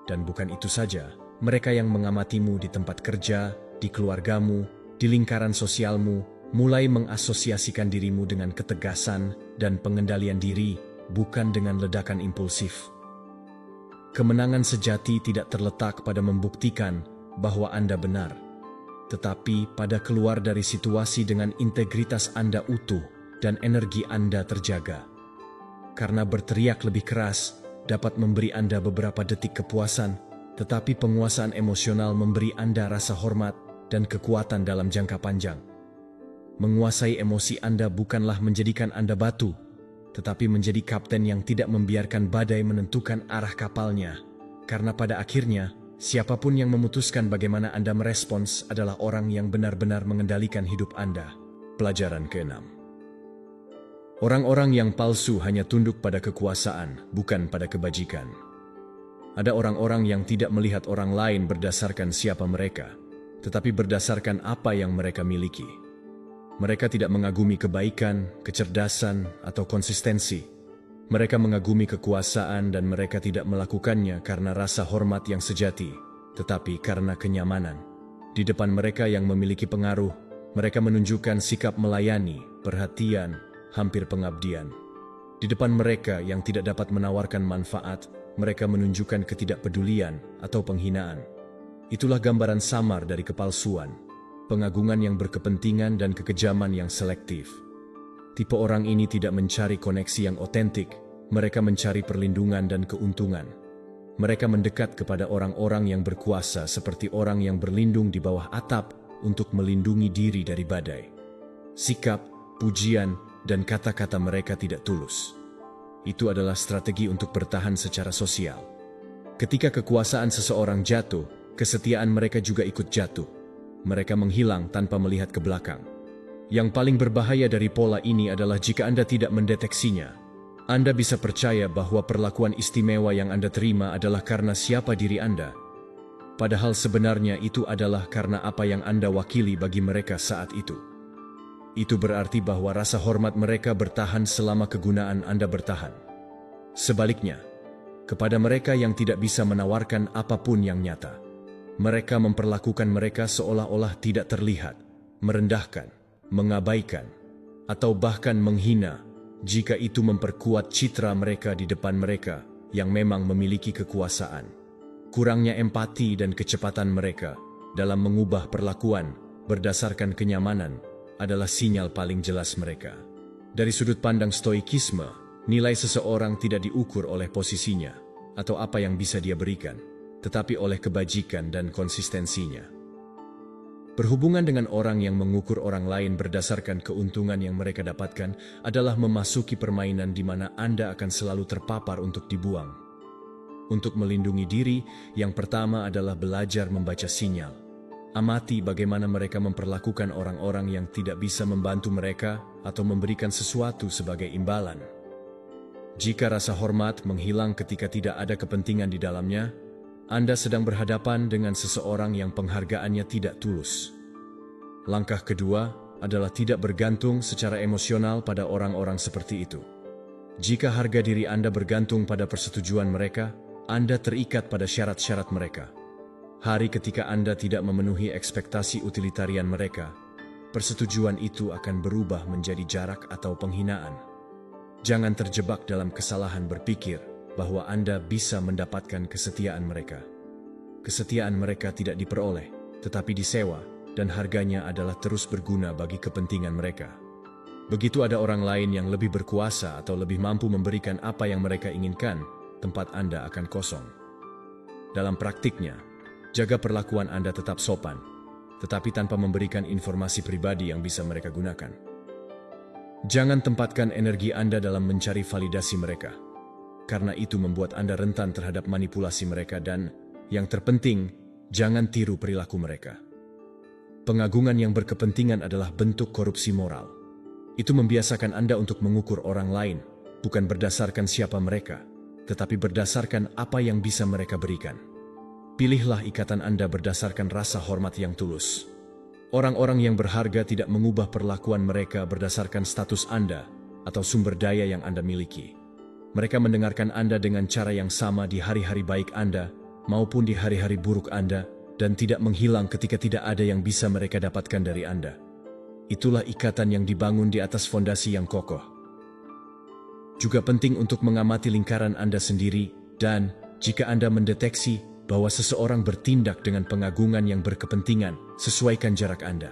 Dan bukan itu saja, mereka yang mengamatimu di tempat kerja, di keluargamu, di lingkaran sosialmu, mulai mengasosiasikan dirimu dengan ketegasan dan pengendalian diri, bukan dengan ledakan impulsif. Kemenangan sejati tidak terletak pada membuktikan bahwa Anda benar, tetapi pada keluar dari situasi dengan integritas Anda utuh dan energi Anda terjaga. Karena berteriak lebih keras dapat memberi Anda beberapa detik kepuasan, tetapi penguasaan emosional memberi Anda rasa hormat dan kekuatan dalam jangka panjang. Menguasai emosi Anda bukanlah menjadikan Anda batu, tetapi menjadi kapten yang tidak membiarkan badai menentukan arah kapalnya. Karena pada akhirnya, siapapun yang memutuskan bagaimana Anda merespons adalah orang yang benar-benar mengendalikan hidup Anda. Pelajaran ke-6. Orang-orang yang palsu hanya tunduk pada kekuasaan, bukan pada kebajikan. Ada orang-orang yang tidak melihat orang lain berdasarkan siapa mereka, tetapi berdasarkan apa yang mereka miliki. Mereka tidak mengagumi kebaikan, kecerdasan, atau konsistensi. Mereka mengagumi kekuasaan dan mereka tidak melakukannya karena rasa hormat yang sejati, tetapi karena kenyamanan. Di depan mereka yang memiliki pengaruh, mereka menunjukkan sikap melayani, perhatian, hampir pengabdian. Di depan mereka yang tidak dapat menawarkan manfaat, mereka menunjukkan ketidakpedulian atau penghinaan. Itulah gambaran samar dari kepalsuan, pengagungan yang berkepentingan dan kekejaman yang selektif. Tipe orang ini tidak mencari koneksi yang otentik, mereka mencari perlindungan dan keuntungan. Mereka mendekat kepada orang-orang yang berkuasa seperti orang yang berlindung di bawah atap untuk melindungi diri dari badai. Sikap, pujian, dan kata-kata mereka tidak tulus. Itu adalah strategi untuk bertahan secara sosial. Ketika kekuasaan seseorang jatuh, kesetiaan mereka juga ikut jatuh. Mereka menghilang tanpa melihat ke belakang. Yang paling berbahaya dari pola ini adalah jika Anda tidak mendeteksinya. Anda bisa percaya bahwa perlakuan istimewa yang Anda terima adalah karena siapa diri Anda. Padahal sebenarnya itu adalah karena apa yang Anda wakili bagi mereka saat itu. Itu berarti bahwa rasa hormat mereka bertahan selama kegunaan Anda bertahan. Sebaliknya, kepada mereka yang tidak bisa menawarkan apapun yang nyata, mereka memperlakukan mereka seolah-olah tidak terlihat, merendahkan, mengabaikan, atau bahkan menghina jika itu memperkuat citra mereka di depan mereka yang memang memiliki kekuasaan. Kurangnya empati dan kecepatan mereka dalam mengubah perlakuan berdasarkan kenyamanan adalah sinyal paling jelas mereka. Dari sudut pandang stoikisme, nilai seseorang tidak diukur oleh posisinya atau apa yang bisa dia berikan, tetapi oleh kebajikan dan konsistensinya. Berhubungan dengan orang yang mengukur orang lain berdasarkan keuntungan yang mereka dapatkan adalah memasuki permainan di mana Anda akan selalu terpapar untuk dibuang. Untuk melindungi diri, yang pertama adalah belajar membaca sinyal. Amati bagaimana mereka memperlakukan orang-orang yang tidak bisa membantu mereka atau memberikan sesuatu sebagai imbalan. Jika rasa hormat menghilang ketika tidak ada kepentingan di dalamnya, Anda sedang berhadapan dengan seseorang yang penghargaannya tidak tulus. Langkah kedua adalah tidak bergantung secara emosional pada orang-orang seperti itu. Jika harga diri Anda bergantung pada persetujuan mereka, Anda terikat pada syarat-syarat mereka. Hari ketika Anda tidak memenuhi ekspektasi utilitarian mereka, persetujuan itu akan berubah menjadi jarak atau penghinaan. Jangan terjebak dalam kesalahan berpikir bahwa Anda bisa mendapatkan kesetiaan mereka. Kesetiaan mereka tidak diperoleh, tetapi disewa, dan harganya adalah terus berguna bagi kepentingan mereka. Begitu ada orang lain yang lebih berkuasa atau lebih mampu memberikan apa yang mereka inginkan, tempat Anda akan kosong. Dalam praktiknya, jaga perlakuan Anda tetap sopan, tetapi tanpa memberikan informasi pribadi yang bisa mereka gunakan. Jangan tempatkan energi Anda dalam mencari validasi mereka, karena itu membuat Anda rentan terhadap manipulasi mereka dan, yang terpenting, jangan tiru perilaku mereka. Pengagungan yang berkepentingan adalah bentuk korupsi moral. Itu membiasakan Anda untuk mengukur orang lain, bukan berdasarkan siapa mereka, tetapi berdasarkan apa yang bisa mereka berikan. Pilihlah ikatan Anda berdasarkan rasa hormat yang tulus. Orang-orang yang berharga tidak mengubah perlakuan mereka berdasarkan status Anda atau sumber daya yang Anda miliki. Mereka mendengarkan Anda dengan cara yang sama di hari-hari baik Anda maupun di hari-hari buruk Anda dan tidak menghilang ketika tidak ada yang bisa mereka dapatkan dari Anda. Itulah ikatan yang dibangun di atas fondasi yang kokoh. Juga penting untuk mengamati lingkaran Anda sendiri dan, jika Anda mendeteksi bahwa seseorang bertindak dengan pengagungan yang berkepentingan, sesuaikan jarak Anda.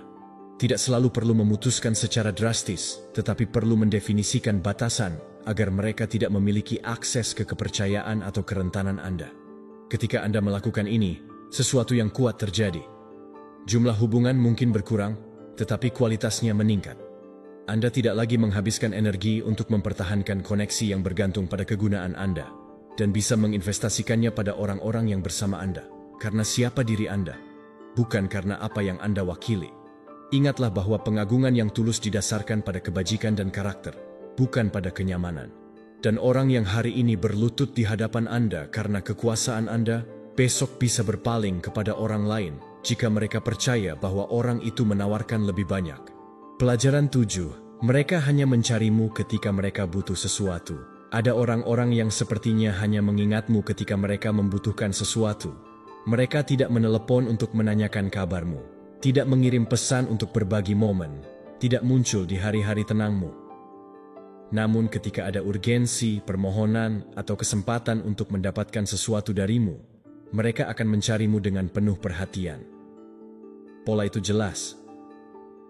Tidak selalu perlu memutuskan secara drastis, tetapi perlu mendefinisikan batasan agar mereka tidak memiliki akses ke kepercayaan atau kerentanan Anda. Ketika Anda melakukan ini, sesuatu yang kuat terjadi. Jumlah hubungan mungkin berkurang, tetapi kualitasnya meningkat. Anda tidak lagi menghabiskan energi untuk mempertahankan koneksi yang bergantung pada kegunaan Anda, dan bisa menginvestasikannya pada orang-orang yang bersama Anda, karena siapa diri Anda, bukan karena apa yang Anda wakili. Ingatlah bahwa pengagungan yang tulus didasarkan pada kebajikan dan karakter, bukan pada kenyamanan. Dan orang yang hari ini berlutut di hadapan Anda karena kekuasaan Anda, besok bisa berpaling kepada orang lain jika mereka percaya bahwa orang itu menawarkan lebih banyak. Pelajaran 7. Mereka hanya mencarimu ketika mereka butuh sesuatu. Ada orang-orang yang sepertinya hanya mengingatmu ketika mereka membutuhkan sesuatu. Mereka tidak menelepon untuk menanyakan kabarmu, tidak mengirim pesan untuk berbagi momen, tidak muncul di hari-hari tenangmu. Namun ketika ada urgensi, permohonan, atau kesempatan untuk mendapatkan sesuatu darimu, mereka akan mencarimu dengan penuh perhatian. Pola itu jelas.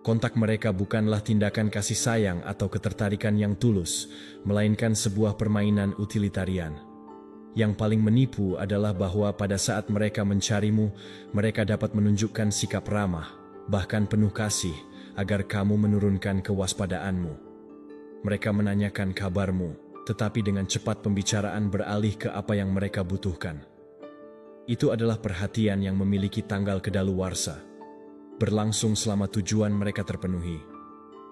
Kontak mereka bukanlah tindakan kasih sayang atau ketertarikan yang tulus, melainkan sebuah permainan utilitarian. Yang paling menipu adalah bahwa pada saat mereka mencarimu, mereka dapat menunjukkan sikap ramah, bahkan penuh kasih, agar kamu menurunkan kewaspadaanmu. Mereka menanyakan kabarmu, tetapi dengan cepat pembicaraan beralih ke apa yang mereka butuhkan. Itu adalah perhatian yang memiliki tanggal kedaluwarsa, berlangsung selama tujuan mereka terpenuhi.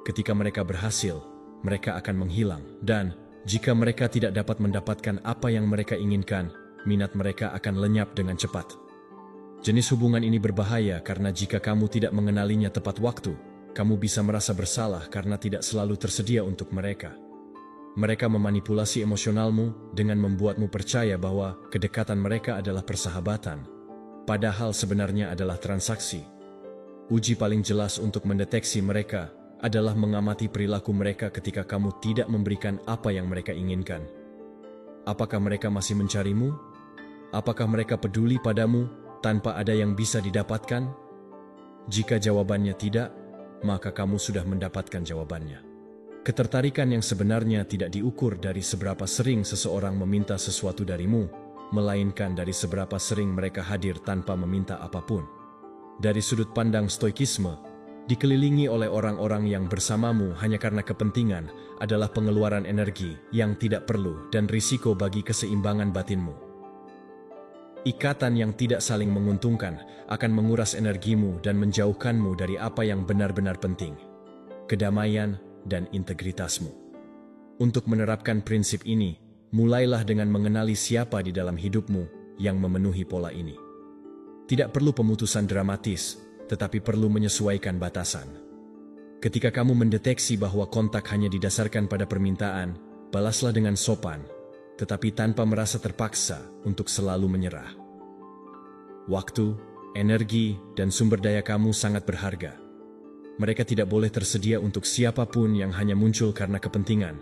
Ketika mereka berhasil, mereka akan menghilang, dan jika mereka tidak dapat mendapatkan apa yang mereka inginkan, minat mereka akan lenyap dengan cepat. Jenis hubungan ini berbahaya karena jika kamu tidak mengenalinya tepat waktu, kamu bisa merasa bersalah karena tidak selalu tersedia untuk mereka. Mereka memanipulasi emosionalmu dengan membuatmu percaya bahwa kedekatan mereka adalah persahabatan, padahal sebenarnya adalah transaksi. Uji paling jelas untuk mendeteksi mereka adalah mengamati perilaku mereka ketika kamu tidak memberikan apa yang mereka inginkan. Apakah mereka masih mencarimu? Apakah mereka peduli padamu tanpa ada yang bisa didapatkan? Jika jawabannya tidak, maka kamu sudah mendapatkan jawabannya. Ketertarikan yang sebenarnya tidak diukur dari seberapa sering seseorang meminta sesuatu darimu, melainkan dari seberapa sering mereka hadir tanpa meminta apapun. Dari sudut pandang stoikisme, dikelilingi oleh orang-orang yang bersamamu hanya karena kepentingan adalah pengeluaran energi yang tidak perlu dan risiko bagi keseimbangan batinmu. Ikatan yang tidak saling menguntungkan akan menguras energimu dan menjauhkanmu dari apa yang benar-benar penting, kedamaian dan integritasmu. Untuk menerapkan prinsip ini, mulailah dengan mengenali siapa di dalam hidupmu yang memenuhi pola ini. Tidak perlu pemutusan dramatis, tetapi perlu menyesuaikan batasan. Ketika kamu mendeteksi bahwa kontak hanya didasarkan pada permintaan, balaslah dengan sopan, tetapi tanpa merasa terpaksa untuk selalu menyerah. Waktu, energi, dan sumber daya kamu sangat berharga. Mereka tidak boleh tersedia untuk siapapun yang hanya muncul karena kepentingan.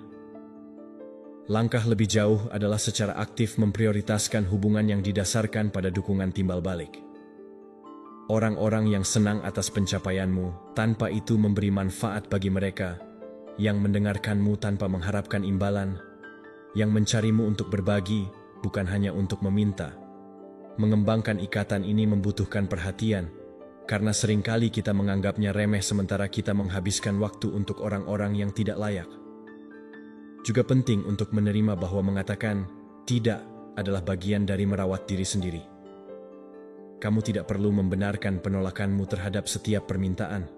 Langkah lebih jauh adalah secara aktif memprioritaskan hubungan yang didasarkan pada dukungan timbal balik. Orang-orang yang senang atas pencapaianmu tanpa itu memberi manfaat bagi mereka, yang mendengarkanmu tanpa mengharapkan imbalan, yang mencarimu untuk berbagi, bukan hanya untuk meminta. Mengembangkan ikatan ini membutuhkan perhatian, karena seringkali kita menganggapnya remeh sementara kita menghabiskan waktu untuk orang-orang yang tidak layak. Juga penting untuk menerima bahwa mengatakan tidak adalah bagian dari merawat diri sendiri. Kamu tidak perlu membenarkan penolakanmu terhadap setiap permintaan.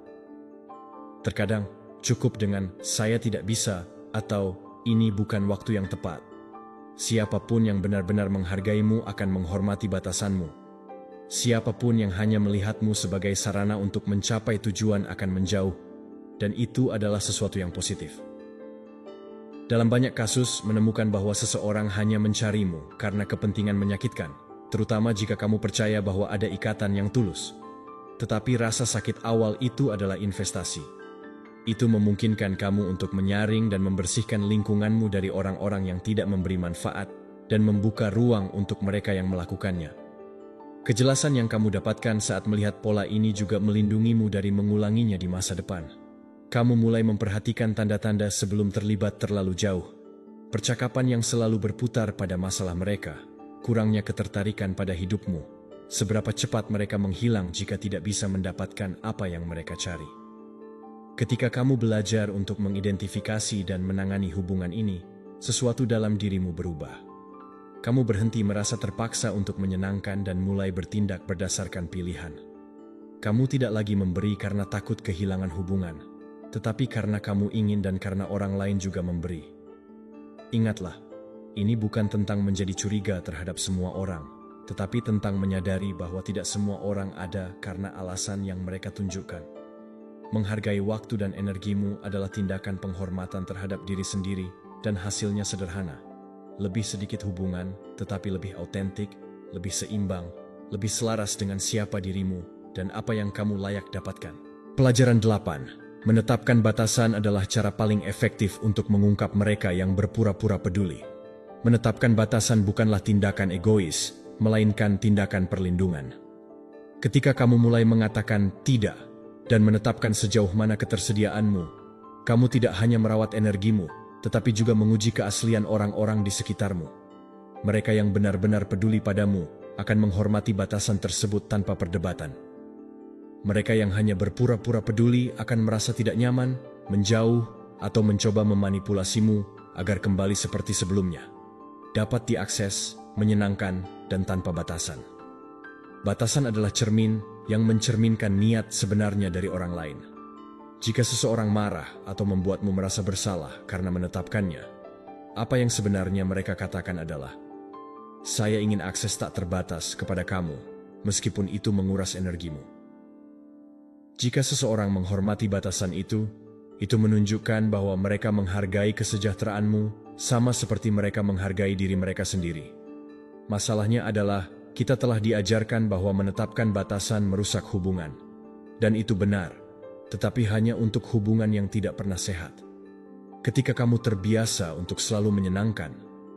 Terkadang cukup dengan "saya tidak bisa" atau "ini bukan waktu yang tepat". Siapapun yang benar-benar menghargaimu akan menghormati batasanmu. Siapapun yang hanya melihatmu sebagai sarana untuk mencapai tujuan akan menjauh, dan itu adalah sesuatu yang positif. Dalam banyak kasus, menemukan bahwa seseorang hanya mencarimu karena kepentingan menyakitkan, terutama jika kamu percaya bahwa ada ikatan yang tulus. Tetapi rasa sakit awal itu adalah investasi. Itu memungkinkan kamu untuk menyaring dan membersihkan lingkunganmu dari orang-orang yang tidak memberi manfaat dan membuka ruang untuk mereka yang melakukannya. Kejelasan yang kamu dapatkan saat melihat pola ini juga melindungimu dari mengulanginya di masa depan. Kamu mulai memperhatikan tanda-tanda sebelum terlibat terlalu jauh. Percakapan yang selalu berputar pada masalah mereka, kurangnya ketertarikan pada hidupmu, seberapa cepat mereka menghilang jika tidak bisa mendapatkan apa yang mereka cari. Ketika kamu belajar untuk mengidentifikasi dan menangani hubungan ini, sesuatu dalam dirimu berubah. Kamu berhenti merasa terpaksa untuk menyenangkan dan mulai bertindak berdasarkan pilihan. Kamu tidak lagi memberi karena takut kehilangan hubungan, tetapi karena kamu ingin dan karena orang lain juga memberi. Ingatlah, ini bukan tentang menjadi curiga terhadap semua orang, tetapi tentang menyadari bahwa tidak semua orang ada karena alasan yang mereka tunjukkan. Menghargai waktu dan energimu adalah tindakan penghormatan terhadap diri sendiri, dan hasilnya sederhana. Lebih sedikit hubungan, tetapi lebih autentik, lebih seimbang, lebih selaras dengan siapa dirimu, dan apa yang kamu layak dapatkan. Pelajaran 8. Menetapkan batasan adalah cara paling efektif untuk mengungkap mereka yang berpura-pura peduli. Menetapkan batasan bukanlah tindakan egois, melainkan tindakan perlindungan. Ketika kamu mulai mengatakan tidak dan menetapkan sejauh mana ketersediaanmu, kamu tidak hanya merawat energimu, tetapi juga menguji keaslian orang-orang di sekitarmu. Mereka yang benar-benar peduli padamu akan menghormati batasan tersebut tanpa perdebatan. Mereka yang hanya berpura-pura peduli akan merasa tidak nyaman, menjauh, atau mencoba memanipulasimu agar kembali seperti sebelumnya. Dapat diakses, menyenangkan, dan tanpa batasan. Batasan adalah cermin yang mencerminkan niat sebenarnya dari orang lain. Jika seseorang marah atau membuatmu merasa bersalah karena menetapkannya, apa yang sebenarnya mereka katakan adalah, "Saya ingin akses tak terbatas kepada kamu, meskipun itu menguras energimu." Jika seseorang menghormati batasan itu menunjukkan bahwa mereka menghargai kesejahteraanmu sama seperti mereka menghargai diri mereka sendiri. Masalahnya adalah kita telah diajarkan bahwa menetapkan batasan merusak hubungan. Dan itu benar, tetapi hanya untuk hubungan yang tidak pernah sehat. Ketika kamu terbiasa untuk selalu menyenangkan,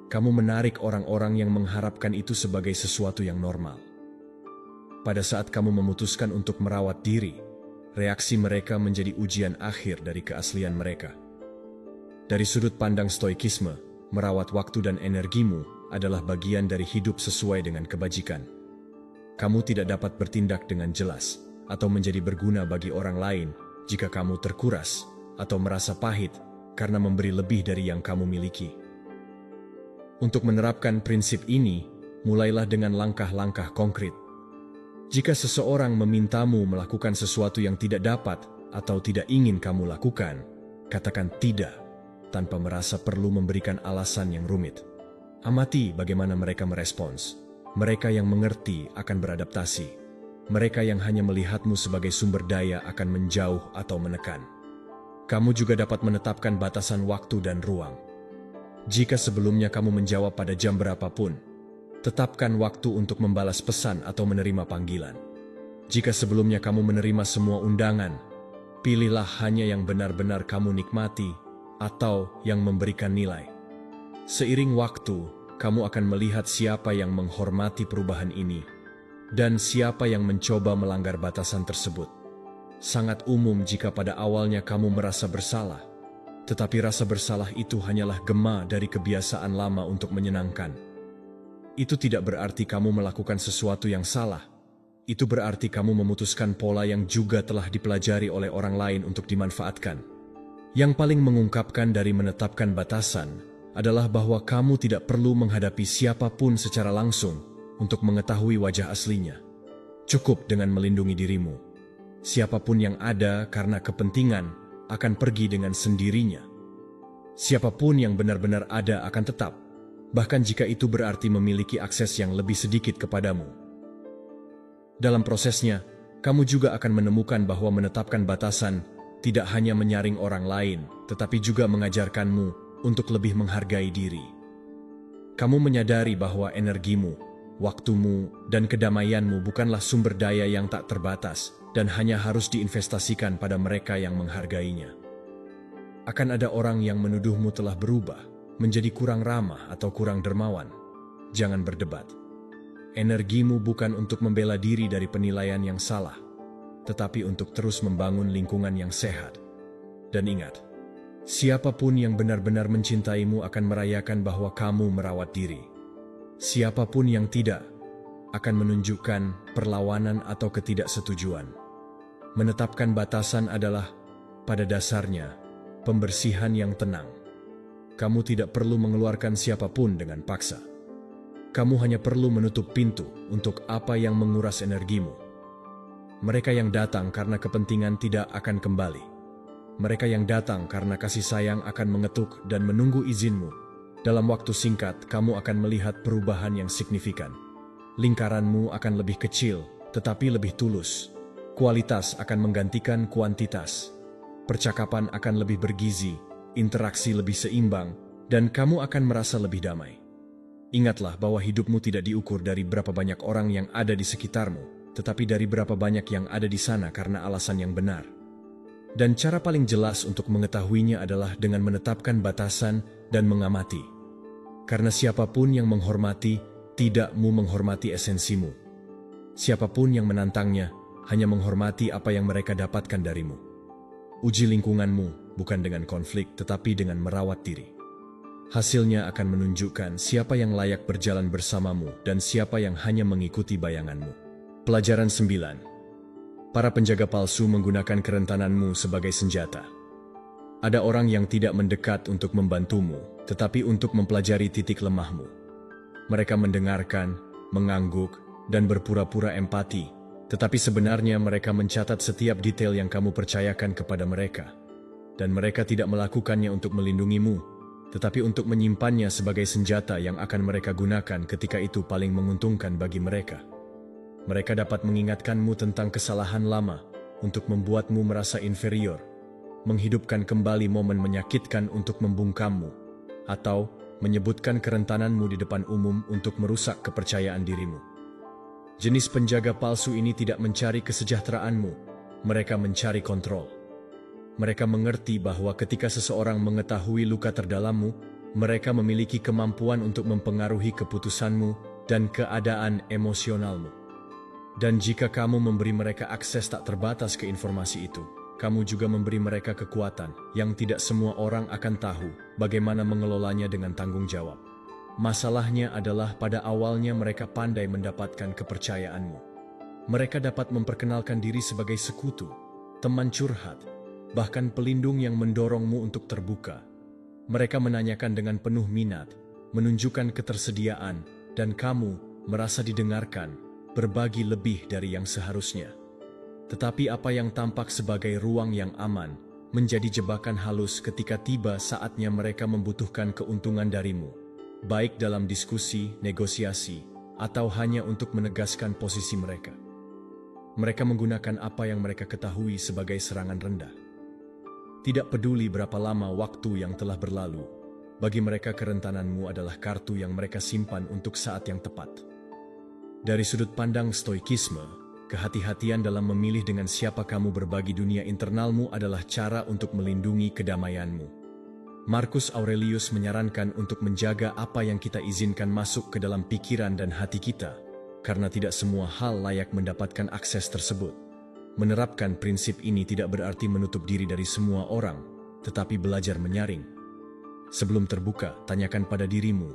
kamu menarik orang-orang yang mengharapkan itu sebagai sesuatu yang normal. Pada saat kamu memutuskan untuk merawat diri, reaksi mereka menjadi ujian akhir dari keaslian mereka. Dari sudut pandang stoikisme, merawat waktu dan energimu adalah bagian dari hidup sesuai dengan kebajikan. Kamu tidak dapat bertindak dengan jelas atau menjadi berguna bagi orang lain jika kamu terkuras atau merasa pahit karena memberi lebih dari yang kamu miliki. Untuk menerapkan prinsip ini, mulailah dengan langkah-langkah konkret. Jika seseorang memintamu melakukan sesuatu yang tidak dapat atau tidak ingin kamu lakukan, katakan tidak tanpa merasa perlu memberikan alasan yang rumit. Amati bagaimana mereka merespons. Mereka yang mengerti akan beradaptasi. Mereka yang hanya melihatmu sebagai sumber daya akan menjauh atau menekan. Kamu juga dapat menetapkan batasan waktu dan ruang. Jika sebelumnya kamu menjawab pada jam berapapun, tetapkan waktu untuk membalas pesan atau menerima panggilan. Jika sebelumnya kamu menerima semua undangan, pilihlah hanya yang benar-benar kamu nikmati atau yang memberikan nilai. Seiring waktu, kamu akan melihat siapa yang menghormati perubahan ini dan siapa yang mencoba melanggar batasan tersebut. Sangat umum jika pada awalnya kamu merasa bersalah, tetapi rasa bersalah itu hanyalah gema dari kebiasaan lama untuk menyenangkan. Itu tidak berarti kamu melakukan sesuatu yang salah. Itu berarti kamu memutuskan pola yang juga telah dipelajari oleh orang lain untuk dimanfaatkan. Yang paling mengungkapkan dari menetapkan batasan adalah bahwa kamu tidak perlu menghadapi siapapun secara langsung untuk mengetahui wajah aslinya. Cukup dengan melindungi dirimu. Siapapun yang ada karena kepentingan akan pergi dengan sendirinya. Siapapun yang benar-benar ada akan tetap, bahkan jika itu berarti memiliki akses yang lebih sedikit kepadamu. Dalam prosesnya, kamu juga akan menemukan bahwa menetapkan batasan tidak hanya menyaring orang lain, tetapi juga mengajarkanmu untuk lebih menghargai diri. Kamu menyadari bahwa energimu, waktumu, dan kedamaianmu bukanlah sumber daya yang tak terbatas dan hanya harus diinvestasikan pada mereka yang menghargainya. Akan ada orang yang menuduhmu telah berubah, menjadi kurang ramah atau kurang dermawan. Jangan berdebat. Energimu bukan untuk membela diri dari penilaian yang salah, tetapi untuk terus membangun lingkungan yang sehat. Dan ingat, siapapun yang benar-benar mencintaimu akan merayakan bahwa kamu merawat diri. Siapapun yang tidak, akan menunjukkan perlawanan atau ketidaksetujuan. Menetapkan batasan adalah, pada dasarnya, pembersihan yang tenang. Kamu tidak perlu mengeluarkan siapapun dengan paksa. Kamu hanya perlu menutup pintu untuk apa yang menguras energimu. Mereka yang datang karena kepentingan tidak akan kembali. Mereka yang datang karena kasih sayang akan mengetuk dan menunggu izinmu. Dalam waktu singkat, kamu akan melihat perubahan yang signifikan. Lingkaranmu akan lebih kecil, tetapi lebih tulus. Kualitas akan menggantikan kuantitas. Percakapan akan lebih bergizi, interaksi lebih seimbang, dan kamu akan merasa lebih damai. Ingatlah bahwa hidupmu tidak diukur dari berapa banyak orang yang ada di sekitarmu, tetapi dari berapa banyak yang ada di sana karena alasan yang benar. Dan cara paling jelas untuk mengetahuinya adalah dengan menetapkan batasan dan mengamati. Karena siapapun yang menghormati, tidakmu menghormati esensimu. Siapapun yang menantangnya, hanya menghormati apa yang mereka dapatkan darimu. Uji lingkunganmu bukan dengan konflik, tetapi dengan merawat diri. Hasilnya akan menunjukkan siapa yang layak berjalan bersamamu dan siapa yang hanya mengikuti bayanganmu. Pelajaran 9. Para penjaga palsu menggunakan kerentananmu sebagai senjata. Ada orang yang tidak mendekat untuk membantumu, tetapi untuk mempelajari titik lemahmu. Mereka mendengarkan, mengangguk, dan berpura-pura empati, tetapi sebenarnya mereka mencatat setiap detail yang kamu percayakan kepada mereka. Dan mereka tidak melakukannya untuk melindungimu, tetapi untuk menyimpannya sebagai senjata yang akan mereka gunakan ketika itu paling menguntungkan bagi mereka. Mereka dapat mengingatkanmu tentang kesalahan lama untuk membuatmu merasa inferior, menghidupkan kembali momen menyakitkan untuk membungkammu, atau menyebutkan kerentananmu di depan umum untuk merusak kepercayaan dirimu. Jenis penjaga palsu ini tidak mencari kesejahteraanmu, mereka mencari kontrol. Mereka mengerti bahwa ketika seseorang mengetahui luka terdalammu, mereka memiliki kemampuan untuk mempengaruhi keputusanmu dan keadaan emosionalmu. Dan jika kamu memberi mereka akses tak terbatas ke informasi itu, kamu juga memberi mereka kekuatan yang tidak semua orang akan tahu bagaimana mengelolanya dengan tanggung jawab. Masalahnya adalah pada awalnya mereka pandai mendapatkan kepercayaanmu. Mereka dapat memperkenalkan diri sebagai sekutu, teman curhat, bahkan pelindung yang mendorongmu untuk terbuka. Mereka menanyakan dengan penuh minat, menunjukkan ketersediaan, dan kamu merasa didengarkan, berbagi lebih dari yang seharusnya. Tetapi apa yang tampak sebagai ruang yang aman, menjadi jebakan halus ketika tiba saatnya mereka membutuhkan keuntungan darimu, baik dalam diskusi, negosiasi, atau hanya untuk menegaskan posisi mereka. Mereka menggunakan apa yang mereka ketahui sebagai serangan rendah. Tidak peduli berapa lama waktu yang telah berlalu, bagi mereka kerentananmu adalah kartu yang mereka simpan untuk saat yang tepat. Dari sudut pandang stoikisme, kehati-hatian dalam memilih dengan siapa kamu berbagi dunia internalmu adalah cara untuk melindungi kedamaianmu. Marcus Aurelius menyarankan untuk menjaga apa yang kita izinkan masuk ke dalam pikiran dan hati kita, karena tidak semua hal layak mendapatkan akses tersebut. Menerapkan prinsip ini tidak berarti menutup diri dari semua orang, tetapi belajar menyaring. Sebelum terbuka, tanyakan pada dirimu,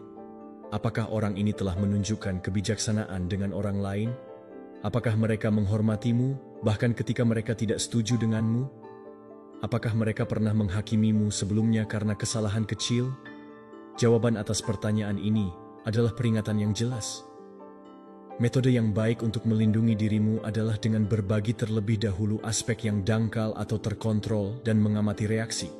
apakah orang ini telah menunjukkan kebijaksanaan dengan orang lain? Apakah mereka menghormatimu, bahkan ketika mereka tidak setuju denganmu? Apakah mereka pernah menghakimimu sebelumnya karena kesalahan kecil? Jawaban atas pertanyaan ini adalah peringatan yang jelas. Metode yang baik untuk melindungi dirimu adalah dengan berbagi terlebih dahulu aspek yang dangkal atau terkontrol dan mengamati reaksi.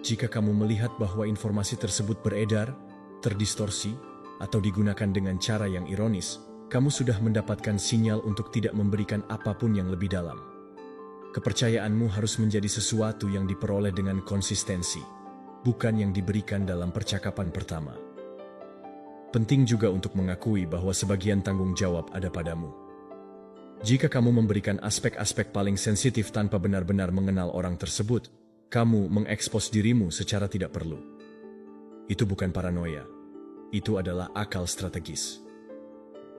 Jika kamu melihat bahwa informasi tersebut beredar, terdistorsi, atau digunakan dengan cara yang ironis, kamu sudah mendapatkan sinyal untuk tidak memberikan apapun yang lebih dalam. Kepercayaanmu harus menjadi sesuatu yang diperoleh dengan konsistensi, bukan yang diberikan dalam percakapan pertama. Penting juga untuk mengakui bahwa sebagian tanggung jawab ada padamu. Jika kamu memberikan aspek-aspek paling sensitif tanpa benar-benar mengenal orang tersebut, kamu mengekspos dirimu secara tidak perlu. Itu bukan paranoia, itu adalah akal strategis.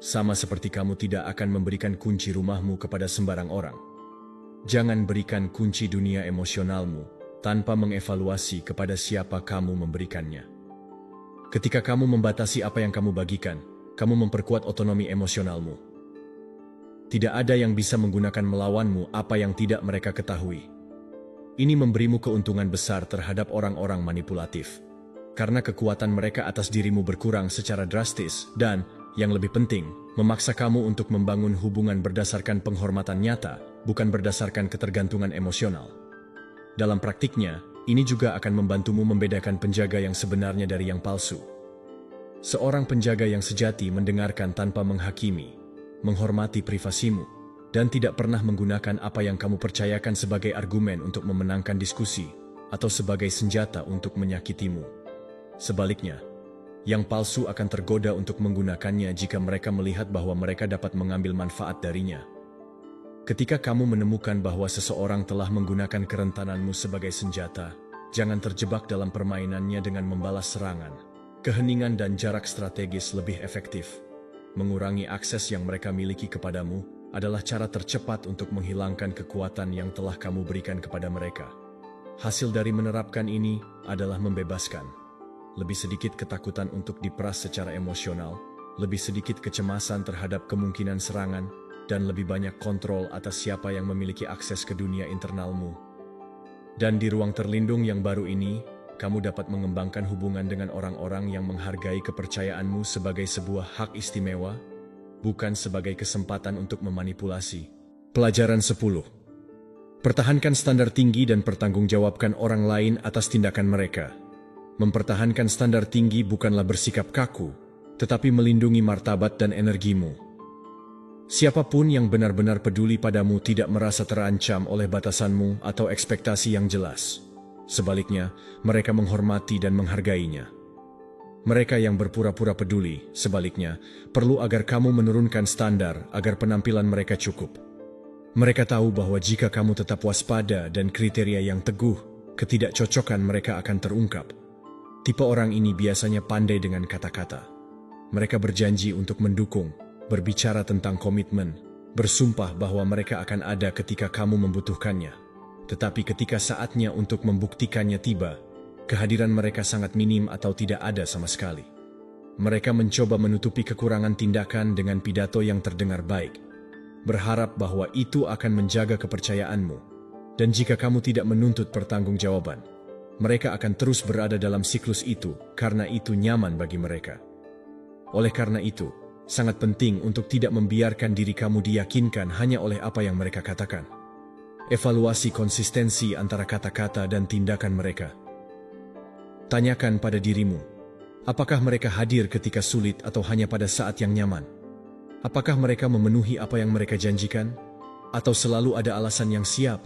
Sama seperti kamu tidak akan memberikan kunci rumahmu kepada sembarang orang. Jangan berikan kunci dunia emosionalmu tanpa mengevaluasi kepada siapa kamu memberikannya. Ketika kamu membatasi apa yang kamu bagikan, kamu memperkuat otonomi emosionalmu. Tidak ada yang bisa menggunakan melawanmu apa yang tidak mereka ketahui. Ini memberimu keuntungan besar terhadap orang-orang manipulatif. Karena kekuatan mereka atas dirimu berkurang secara drastis dan, yang lebih penting, memaksa kamu untuk membangun hubungan berdasarkan penghormatan nyata, bukan berdasarkan ketergantungan emosional. Dalam praktiknya, ini juga akan membantumu membedakan penjaga yang sebenarnya dari yang palsu. Seorang penjaga yang sejati mendengarkan tanpa menghakimi, menghormati privasimu, dan tidak pernah menggunakan apa yang kamu percayakan sebagai argumen untuk memenangkan diskusi atau sebagai senjata untuk menyakitimu. Sebaliknya, yang palsu akan tergoda untuk menggunakannya jika mereka melihat bahwa mereka dapat mengambil manfaat darinya. Ketika kamu menemukan bahwa seseorang telah menggunakan kerentananmu sebagai senjata, jangan terjebak dalam permainannya dengan membalas serangan. Keheningan dan jarak strategis lebih efektif. Mengurangi akses yang mereka miliki kepadamu adalah cara tercepat untuk menghilangkan kekuatan yang telah kamu berikan kepada mereka. Hasil dari menerapkan ini adalah membebaskan. Lebih sedikit ketakutan untuk diperas secara emosional, lebih sedikit kecemasan terhadap kemungkinan serangan, dan lebih banyak kontrol atas siapa yang memiliki akses ke dunia internalmu. Dan di ruang terlindung yang baru ini, kamu dapat mengembangkan hubungan dengan orang-orang yang menghargai kepercayaanmu sebagai sebuah hak istimewa, bukan sebagai kesempatan untuk memanipulasi. Pelajaran 10. Pertahankan standar tinggi dan pertanggungjawabkan orang lain atas tindakan mereka. Mempertahankan standar tinggi bukanlah bersikap kaku, tetapi melindungi martabat dan energimu. Siapapun yang benar-benar peduli padamu tidak merasa terancam oleh batasanmu atau ekspektasi yang jelas. Sebaliknya, mereka menghormati dan menghargainya. Mereka yang berpura-pura peduli, sebaliknya, perlu agar kamu menurunkan standar agar penampilan mereka cukup. Mereka tahu bahwa jika kamu tetap waspada dan kriteria yang teguh, ketidakcocokan mereka akan terungkap. Tipe orang ini biasanya pandai dengan kata-kata. Mereka berjanji untuk mendukung, berbicara tentang komitmen, bersumpah bahwa mereka akan ada ketika kamu membutuhkannya. Tetapi ketika saatnya untuk membuktikannya tiba, kehadiran mereka sangat minim atau tidak ada sama sekali. Mereka mencoba menutupi kekurangan tindakan dengan pidato yang terdengar baik, berharap bahwa itu akan menjaga kepercayaanmu. Dan jika kamu tidak menuntut pertanggungjawaban, mereka akan terus berada dalam siklus itu karena itu nyaman bagi mereka. Oleh karena itu, sangat penting untuk tidak membiarkan diri kamu diyakinkan hanya oleh apa yang mereka katakan. Evaluasi konsistensi antara kata-kata dan tindakan mereka. Tanyakan pada dirimu, apakah mereka hadir ketika sulit atau hanya pada saat yang nyaman? Apakah mereka memenuhi apa yang mereka janjikan? Atau selalu ada alasan yang siap?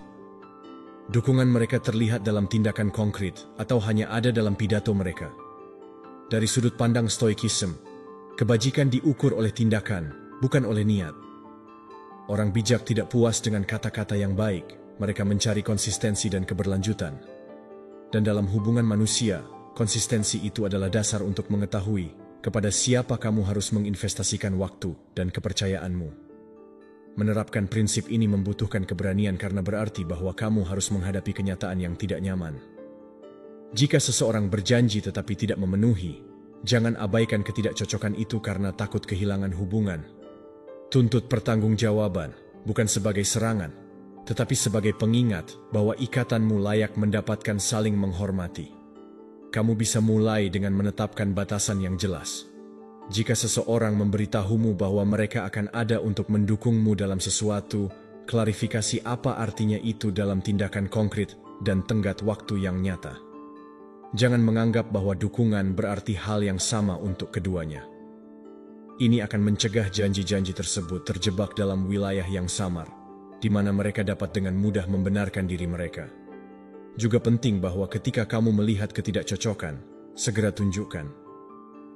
Dukungan mereka terlihat dalam tindakan konkret atau hanya ada dalam pidato mereka? Dari sudut pandang Stoikisme, kebajikan diukur oleh tindakan, bukan oleh niat. Orang bijak tidak puas dengan kata-kata yang baik, mereka mencari konsistensi dan keberlanjutan. Dan dalam hubungan manusia, konsistensi itu adalah dasar untuk mengetahui kepada siapa kamu harus menginvestasikan waktu dan kepercayaanmu. Menerapkan prinsip ini membutuhkan keberanian karena berarti bahwa kamu harus menghadapi kenyataan yang tidak nyaman. Jika seseorang berjanji tetapi tidak memenuhi, jangan abaikan ketidakcocokan itu karena takut kehilangan hubungan. Tuntut pertanggungjawaban, bukan sebagai serangan, tetapi sebagai pengingat bahwa ikatanmu layak mendapatkan saling menghormati. Kamu bisa mulai dengan menetapkan batasan yang jelas. Jika seseorang memberitahumu bahwa mereka akan ada untuk mendukungmu dalam sesuatu, klarifikasi apa artinya itu dalam tindakan konkret dan tenggat waktu yang nyata. Jangan menganggap bahwa dukungan berarti hal yang sama untuk keduanya. Ini akan mencegah janji-janji tersebut terjebak dalam wilayah yang samar, di mana mereka dapat dengan mudah membenarkan diri mereka. Juga penting bahwa ketika kamu melihat ketidakcocokan, segera tunjukkan.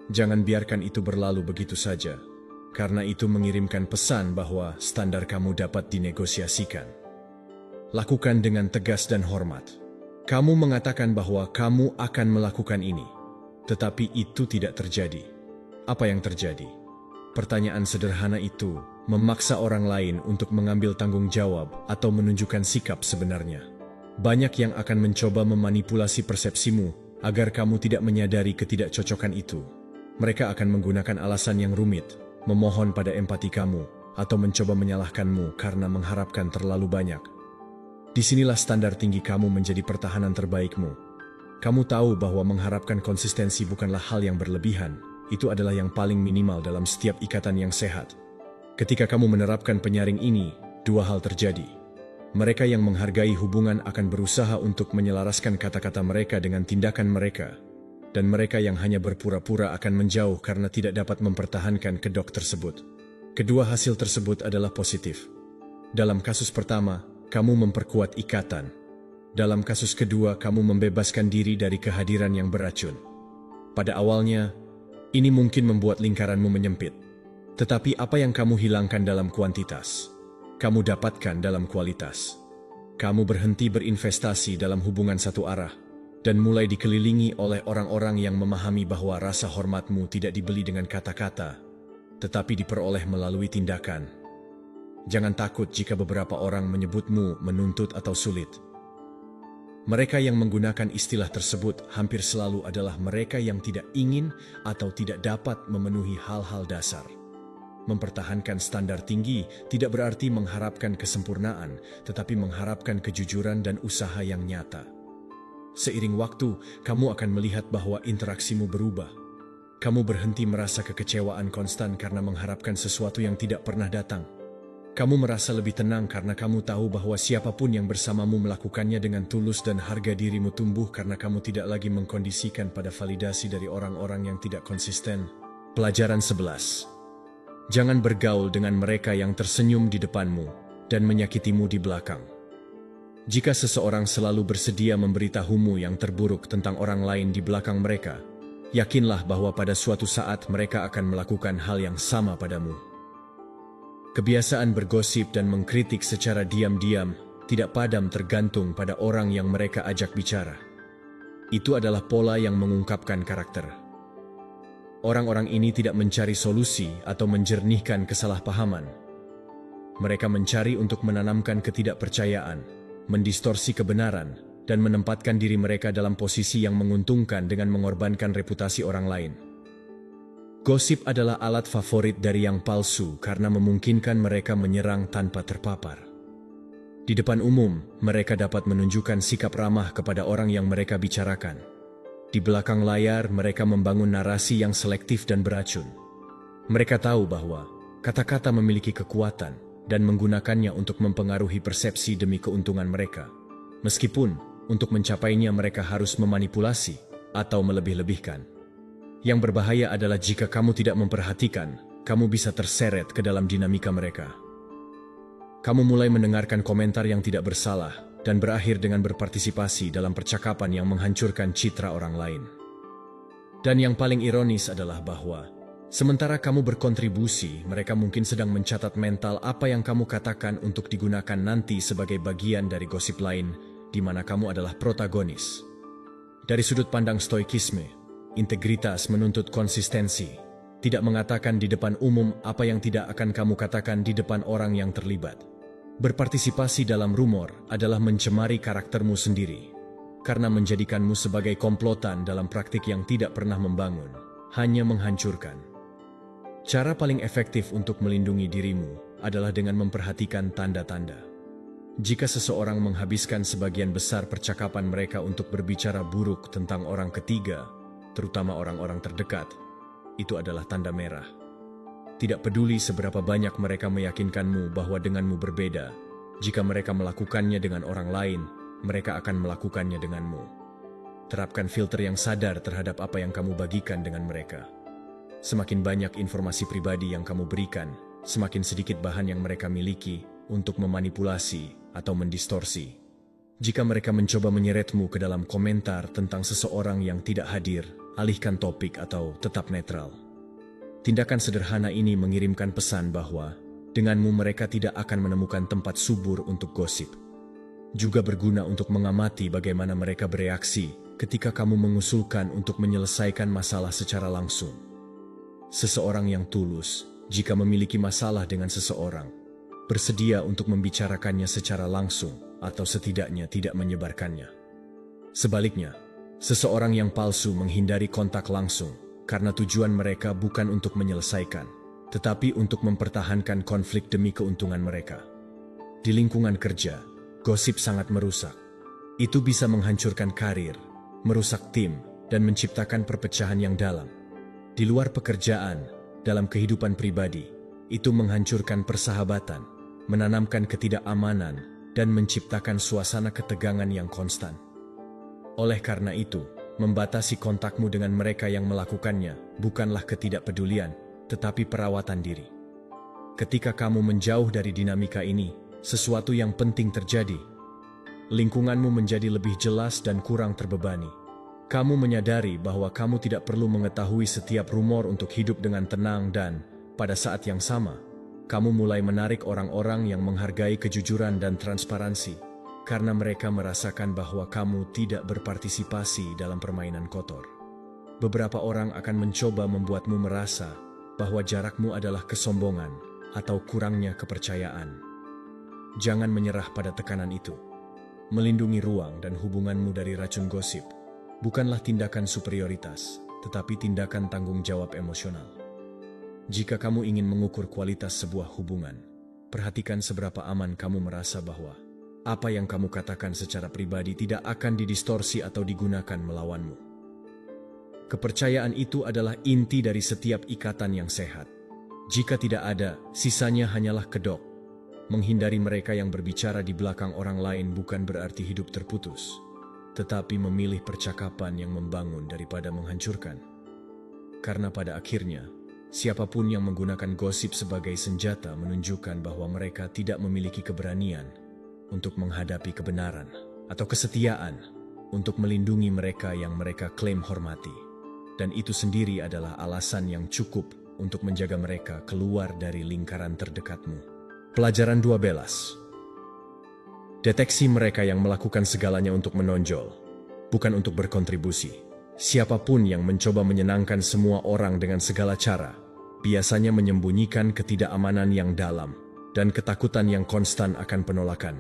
Jangan biarkan itu berlalu begitu saja, karena itu mengirimkan pesan bahwa standar kamu dapat dinegosiasikan. Lakukan dengan tegas dan hormat. Kamu mengatakan bahwa kamu akan melakukan ini, tetapi itu tidak terjadi. Apa yang terjadi? Pertanyaan sederhana itu memaksa orang lain untuk mengambil tanggung jawab atau menunjukkan sikap sebenarnya. Banyak yang akan mencoba memanipulasi persepsimu agar kamu tidak menyadari ketidakcocokan itu. Mereka akan menggunakan alasan yang rumit, memohon pada empati kamu, atau mencoba menyalahkanmu karena mengharapkan terlalu banyak. Disinilah standar tinggi kamu menjadi pertahanan terbaikmu. Kamu tahu bahwa mengharapkan konsistensi bukanlah hal yang berlebihan, itu adalah yang paling minimal dalam setiap ikatan yang sehat. Ketika kamu menerapkan penyaring ini, dua hal terjadi. Mereka yang menghargai hubungan akan berusaha untuk menyelaraskan kata-kata mereka dengan tindakan mereka, dan mereka yang hanya berpura-pura akan menjauh karena tidak dapat mempertahankan kedok tersebut. Kedua hasil tersebut adalah positif. Dalam kasus pertama, kamu memperkuat ikatan. Dalam kasus kedua, kamu membebaskan diri dari kehadiran yang beracun. Pada awalnya, ini mungkin membuat lingkaranmu menyempit. Tetapi apa yang kamu hilangkan dalam kuantitas? kamu dapatkan dalam kualitas. Kamu berhenti berinvestasi dalam hubungan satu arah dan mulai dikelilingi oleh orang-orang yang memahami bahwa rasa hormatmu tidak dibeli dengan kata-kata, tetapi diperoleh melalui tindakan. Jangan takut jika beberapa orang menyebutmu menuntut atau sulit. Mereka yang menggunakan istilah tersebut hampir selalu adalah mereka yang tidak ingin atau tidak dapat memenuhi hal-hal dasar. Mempertahankan standar tinggi tidak berarti mengharapkan kesempurnaan, tetapi mengharapkan kejujuran dan usaha yang nyata. Seiring waktu, kamu akan melihat bahwa interaksimu berubah. Kamu berhenti merasa kekecewaan konstan karena mengharapkan sesuatu yang tidak pernah datang. Kamu merasa lebih tenang karena kamu tahu bahwa siapapun yang bersamamu melakukannya dengan tulus dan harga dirimu tumbuh karena kamu tidak lagi mengkondisikan pada validasi dari orang-orang yang tidak konsisten. Pelajaran 11. Jangan bergaul dengan mereka yang tersenyum di depanmu dan menyakitimu di belakang. Jika seseorang selalu bersedia memberitahumu yang terburuk tentang orang lain di belakang mereka, yakinlah bahwa pada suatu saat mereka akan melakukan hal yang sama padamu. Kebiasaan bergosip dan mengkritik secara diam-diam tidak padam tergantung pada orang yang mereka ajak bicara. Itu adalah pola yang mengungkapkan karakter. Orang-orang ini tidak mencari solusi atau menjernihkan kesalahpahaman. Mereka mencari untuk menanamkan ketidakpercayaan, mendistorsi kebenaran, dan menempatkan diri mereka dalam posisi yang menguntungkan dengan mengorbankan reputasi orang lain. Gosip adalah alat favorit dari yang palsu karena memungkinkan mereka menyerang tanpa terpapar. Di depan umum, mereka dapat menunjukkan sikap ramah kepada orang yang mereka bicarakan. Di belakang layar, mereka membangun narasi yang selektif dan beracun. Mereka tahu bahwa kata-kata memiliki kekuatan dan menggunakannya untuk mempengaruhi persepsi demi keuntungan mereka. Meskipun untuk mencapainya mereka harus memanipulasi atau melebih-lebihkan. Yang berbahaya adalah jika kamu tidak memperhatikan, kamu bisa terseret ke dalam dinamika mereka. Kamu mulai mendengarkan komentar yang tidak bersalah dan berakhir dengan berpartisipasi dalam percakapan yang menghancurkan citra orang lain. Dan yang paling ironis adalah bahwa sementara kamu berkontribusi, mereka mungkin sedang mencatat mental apa yang kamu katakan untuk digunakan nanti sebagai bagian dari gosip lain, di mana kamu adalah protagonis. Dari sudut pandang stoikisme, integritas menuntut konsistensi, tidak mengatakan di depan umum apa yang tidak akan kamu katakan di depan orang yang terlibat. Berpartisipasi dalam rumor adalah mencemari karaktermu sendiri, karena menjadikanmu sebagai komplotan dalam praktik yang tidak pernah membangun, hanya menghancurkan. Cara paling efektif untuk melindungi dirimu adalah dengan memperhatikan tanda-tanda. Jika seseorang menghabiskan sebagian besar percakapan mereka untuk berbicara buruk tentang orang ketiga, terutama orang-orang terdekat, itu adalah tanda merah. Tidak peduli seberapa banyak mereka meyakinkanmu bahwa denganmu berbeda, jika mereka melakukannya dengan orang lain, mereka akan melakukannya denganmu. Terapkan filter yang sadar terhadap apa yang kamu bagikan dengan mereka. Semakin banyak informasi pribadi yang kamu berikan, semakin sedikit bahan yang mereka miliki untuk memanipulasi atau mendistorsi. Jika mereka mencoba menyeretmu ke dalam komentar tentang seseorang yang tidak hadir, alihkan topik atau tetap netral. Tindakan sederhana ini mengirimkan pesan bahwa denganmu mereka tidak akan menemukan tempat subur untuk gosip. Juga berguna untuk mengamati bagaimana mereka bereaksi ketika kamu mengusulkan untuk menyelesaikan masalah secara langsung. Seseorang yang tulus, jika memiliki masalah dengan seseorang, bersedia untuk membicarakannya secara langsung atau setidaknya tidak menyebarkannya. Sebaliknya, seseorang yang palsu menghindari kontak langsung karena tujuan mereka bukan untuk menyelesaikan, tetapi untuk mempertahankan konflik demi keuntungan mereka. Di lingkungan kerja, gosip sangat merusak. Itu bisa menghancurkan karir, merusak tim, dan menciptakan perpecahan yang dalam. Di luar pekerjaan, dalam kehidupan pribadi, itu menghancurkan persahabatan, menanamkan ketidakamanan, dan menciptakan suasana ketegangan yang konstan. Oleh karena itu, membatasi kontakmu dengan mereka yang melakukannya bukanlah ketidakpedulian, tetapi perawatan diri. Ketika kamu menjauh dari dinamika ini, sesuatu yang penting terjadi. Lingkunganmu menjadi lebih jelas dan kurang terbebani. Kamu menyadari bahwa kamu tidak perlu mengetahui setiap rumor untuk hidup dengan tenang dan, pada saat yang sama, Kamu mulai menarik orang-orang yang menghargai kejujuran dan transparansi, karena mereka merasakan bahwa kamu tidak berpartisipasi dalam permainan kotor. Beberapa orang akan mencoba membuatmu merasa bahwa jarakmu adalah kesombongan atau kurangnya kepercayaan. Jangan menyerah pada tekanan itu. Melindungi ruang dan hubunganmu dari racun gosip bukanlah tindakan superioritas, tetapi tindakan tanggung jawab emosional. Jika kamu ingin mengukur kualitas sebuah hubungan, perhatikan seberapa aman kamu merasa bahwa apa yang kamu katakan secara pribadi tidak akan didistorsi atau digunakan melawanmu. Kepercayaan itu adalah inti dari setiap ikatan yang sehat. Jika tidak ada, sisanya hanyalah kedok. Menghindari mereka yang berbicara di belakang orang lain bukan berarti hidup terputus, tetapi memilih percakapan yang membangun daripada menghancurkan. Karena pada akhirnya, siapapun yang menggunakan gosip sebagai senjata menunjukkan bahwa mereka tidak memiliki keberanian untuk menghadapi kebenaran atau kesetiaan untuk melindungi mereka yang mereka klaim hormati. Dan itu sendiri adalah alasan yang cukup untuk menjaga mereka keluar dari lingkaran terdekatmu. Pelajaran 12. Deteksi mereka yang melakukan segalanya untuk menonjol, bukan untuk berkontribusi. Siapapun yang mencoba menyenangkan semua orang dengan segala cara, biasanya menyembunyikan ketidakamanan yang dalam dan ketakutan yang konstan akan penolakan.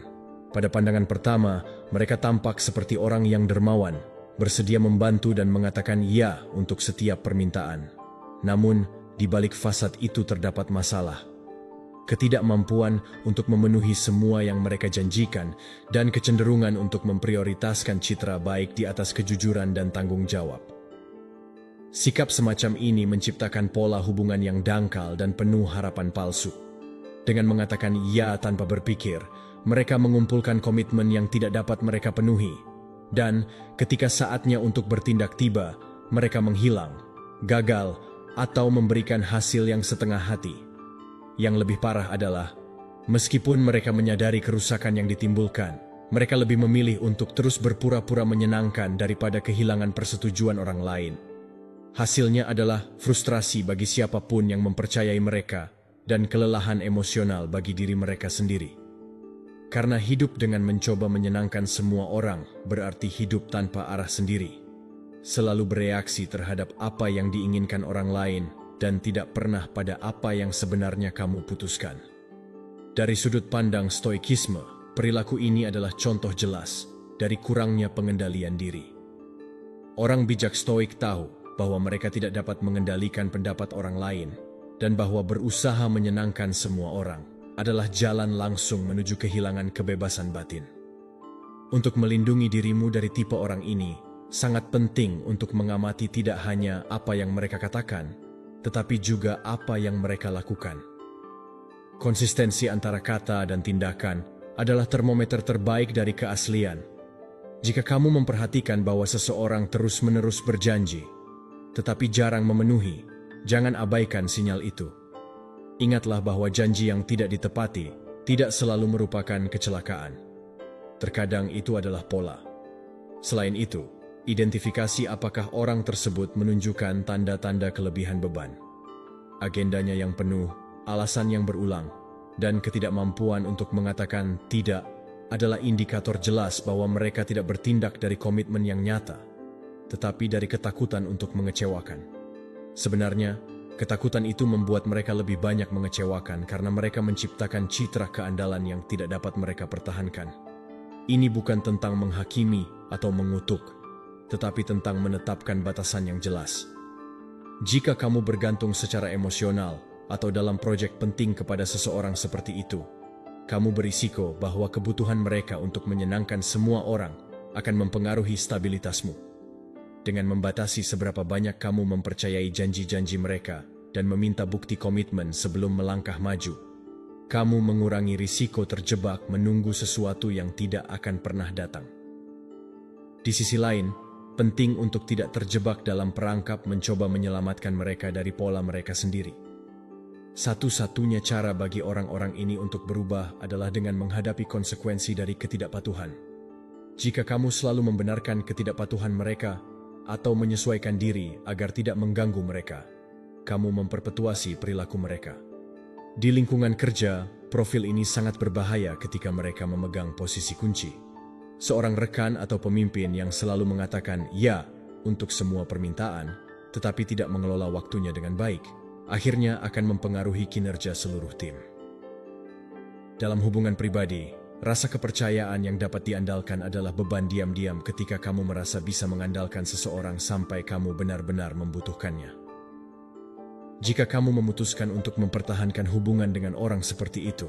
Pada pandangan pertama, mereka tampak seperti orang yang dermawan, bersedia membantu dan mengatakan ya untuk setiap permintaan. Namun, di balik fasad itu terdapat masalah. Ketidakmampuan untuk memenuhi semua yang mereka janjikan, dan kecenderungan untuk memprioritaskan citra baik di atas kejujuran dan tanggung jawab. Sikap semacam ini menciptakan pola hubungan yang dangkal dan penuh harapan palsu. Dengan mengatakan ya tanpa berpikir, mereka mengumpulkan komitmen yang tidak dapat mereka penuhi. Dan ketika saatnya untuk bertindak tiba, mereka menghilang, gagal, atau memberikan hasil yang setengah hati. Yang lebih parah adalah, meskipun mereka menyadari kerusakan yang ditimbulkan, mereka lebih memilih untuk terus berpura-pura menyenangkan daripada kehilangan persetujuan orang lain. Hasilnya adalah frustrasi bagi siapapun yang mempercayai mereka dan kelelahan emosional bagi diri mereka sendiri. Karena hidup dengan mencoba menyenangkan semua orang berarti hidup tanpa arah sendiri. Selalu bereaksi terhadap apa yang diinginkan orang lain dan tidak pernah pada apa yang sebenarnya kamu putuskan. Dari sudut pandang stoikisme, perilaku ini adalah contoh jelas dari kurangnya pengendalian diri. Orang bijak stoik tahu bahwa mereka tidak dapat mengendalikan pendapat orang lain dan bahwa berusaha menyenangkan semua orang adalah jalan langsung menuju kehilangan kebebasan batin. Untuk melindungi dirimu dari tipe orang ini, sangat penting untuk mengamati tidak hanya apa yang mereka katakan, tetapi juga apa yang mereka lakukan. Konsistensi antara kata dan tindakan adalah termometer terbaik dari keaslian. Jika kamu memperhatikan bahwa seseorang terus-menerus berjanji, tetapi jarang memenuhi, jangan abaikan sinyal itu. Ingatlah bahwa janji yang tidak ditepati tidak selalu merupakan kecelakaan. Terkadang itu adalah pola. Selain itu, identifikasi apakah orang tersebut menunjukkan tanda-tanda kelebihan beban. Agendanya yang penuh, alasan yang berulang, dan ketidakmampuan untuk mengatakan tidak adalah indikator jelas bahwa mereka tidak bertindak dari komitmen yang nyata, tetapi dari ketakutan untuk mengecewakan. Sebenarnya, ketakutan itu membuat mereka lebih banyak mengecewakan karena mereka menciptakan citra keandalan yang tidak dapat mereka pertahankan. Ini bukan tentang menghakimi atau mengutuk, tetapi tentang menetapkan batasan yang jelas. Jika kamu bergantung secara emosional atau dalam proyek penting kepada seseorang seperti itu, kamu berisiko bahwa kebutuhan mereka untuk menyenangkan semua orang akan mempengaruhi stabilitasmu. Dengan membatasi seberapa banyak kamu mempercayai janji-janji mereka dan meminta bukti komitmen sebelum melangkah maju, kamu mengurangi risiko terjebak menunggu sesuatu yang tidak akan pernah datang. Di sisi lain, penting untuk tidak terjebak dalam perangkap mencoba menyelamatkan mereka dari pola mereka sendiri. Satu-satunya cara bagi orang-orang ini untuk berubah adalah dengan menghadapi konsekuensi dari ketidakpatuhan. Jika kamu selalu membenarkan ketidakpatuhan mereka atau menyesuaikan diri agar tidak mengganggu mereka, kamu memperpetuasi perilaku mereka. Di lingkungan kerja, profil ini sangat berbahaya ketika mereka memegang posisi kunci. Seorang rekan atau pemimpin yang selalu mengatakan "ya" untuk semua permintaan, tetapi tidak mengelola waktunya dengan baik, akhirnya akan mempengaruhi kinerja seluruh tim. Dalam hubungan pribadi, rasa kepercayaan yang dapat diandalkan adalah beban diam-diam ketika kamu merasa bisa mengandalkan seseorang sampai kamu benar-benar membutuhkannya. Jika kamu memutuskan untuk mempertahankan hubungan dengan orang seperti itu,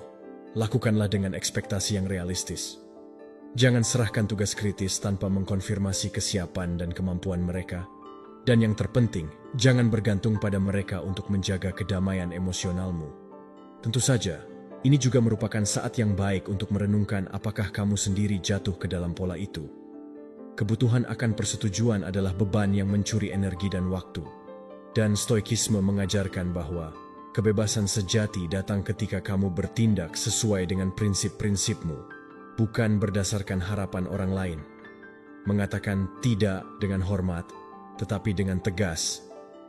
lakukanlah dengan ekspektasi yang realistis. Jangan serahkan tugas kritis tanpa mengkonfirmasi kesiapan dan kemampuan mereka. Dan yang terpenting, jangan bergantung pada mereka untuk menjaga kedamaian emosionalmu. Tentu saja, ini juga merupakan saat yang baik untuk merenungkan apakah kamu sendiri jatuh ke dalam pola itu. Kebutuhan akan persetujuan adalah beban yang mencuri energi dan waktu. Dan stoikisme mengajarkan bahwa kebebasan sejati datang ketika kamu bertindak sesuai dengan prinsip-prinsipmu, bukan berdasarkan harapan orang lain. Mengatakan tidak dengan hormat, tetapi dengan tegas,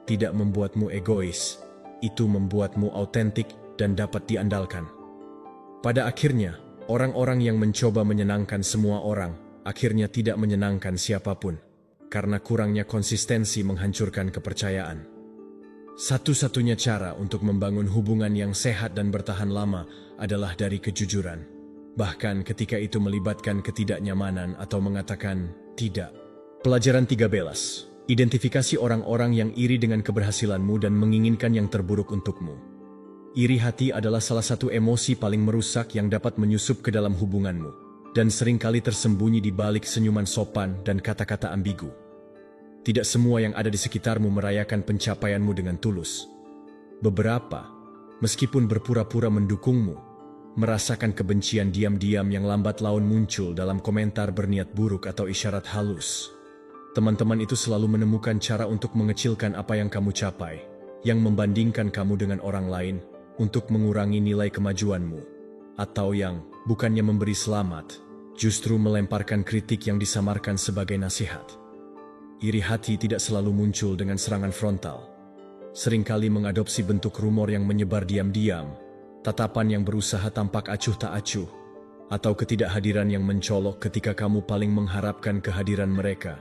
tidak membuatmu egois, itu membuatmu autentik dan dapat diandalkan. Pada akhirnya, orang-orang yang mencoba menyenangkan semua orang, akhirnya tidak menyenangkan siapapun, karena kurangnya konsistensi menghancurkan kepercayaan. Satu-satunya cara untuk membangun hubungan yang sehat dan bertahan lama adalah dari kejujuran. Bahkan ketika itu melibatkan ketidaknyamanan atau mengatakan tidak. Pelajaran 13. Identifikasi orang-orang yang iri dengan keberhasilanmu dan menginginkan yang terburuk untukmu. Iri hati adalah salah satu emosi paling merusak yang dapat menyusup ke dalam hubunganmu, dan seringkali tersembunyi di balik senyuman sopan dan kata-kata ambigu. Tidak semua yang ada di sekitarmu merayakan pencapaianmu dengan tulus. Beberapa, meskipun berpura-pura mendukungmu, merasakan kebencian diam-diam yang lambat laun muncul dalam komentar berniat buruk atau isyarat halus. Teman-teman itu selalu menemukan cara untuk mengecilkan apa yang kamu capai, yang membandingkan kamu dengan orang lain untuk mengurangi nilai kemajuanmu, atau yang, bukannya memberi selamat, justru melemparkan kritik yang disamarkan sebagai nasihat. Iri hati tidak selalu muncul dengan serangan frontal. Seringkali mengadopsi bentuk rumor yang menyebar diam-diam, tatapan yang berusaha tampak acuh tak acuh, atau ketidakhadiran yang mencolok ketika kamu paling mengharapkan kehadiran mereka.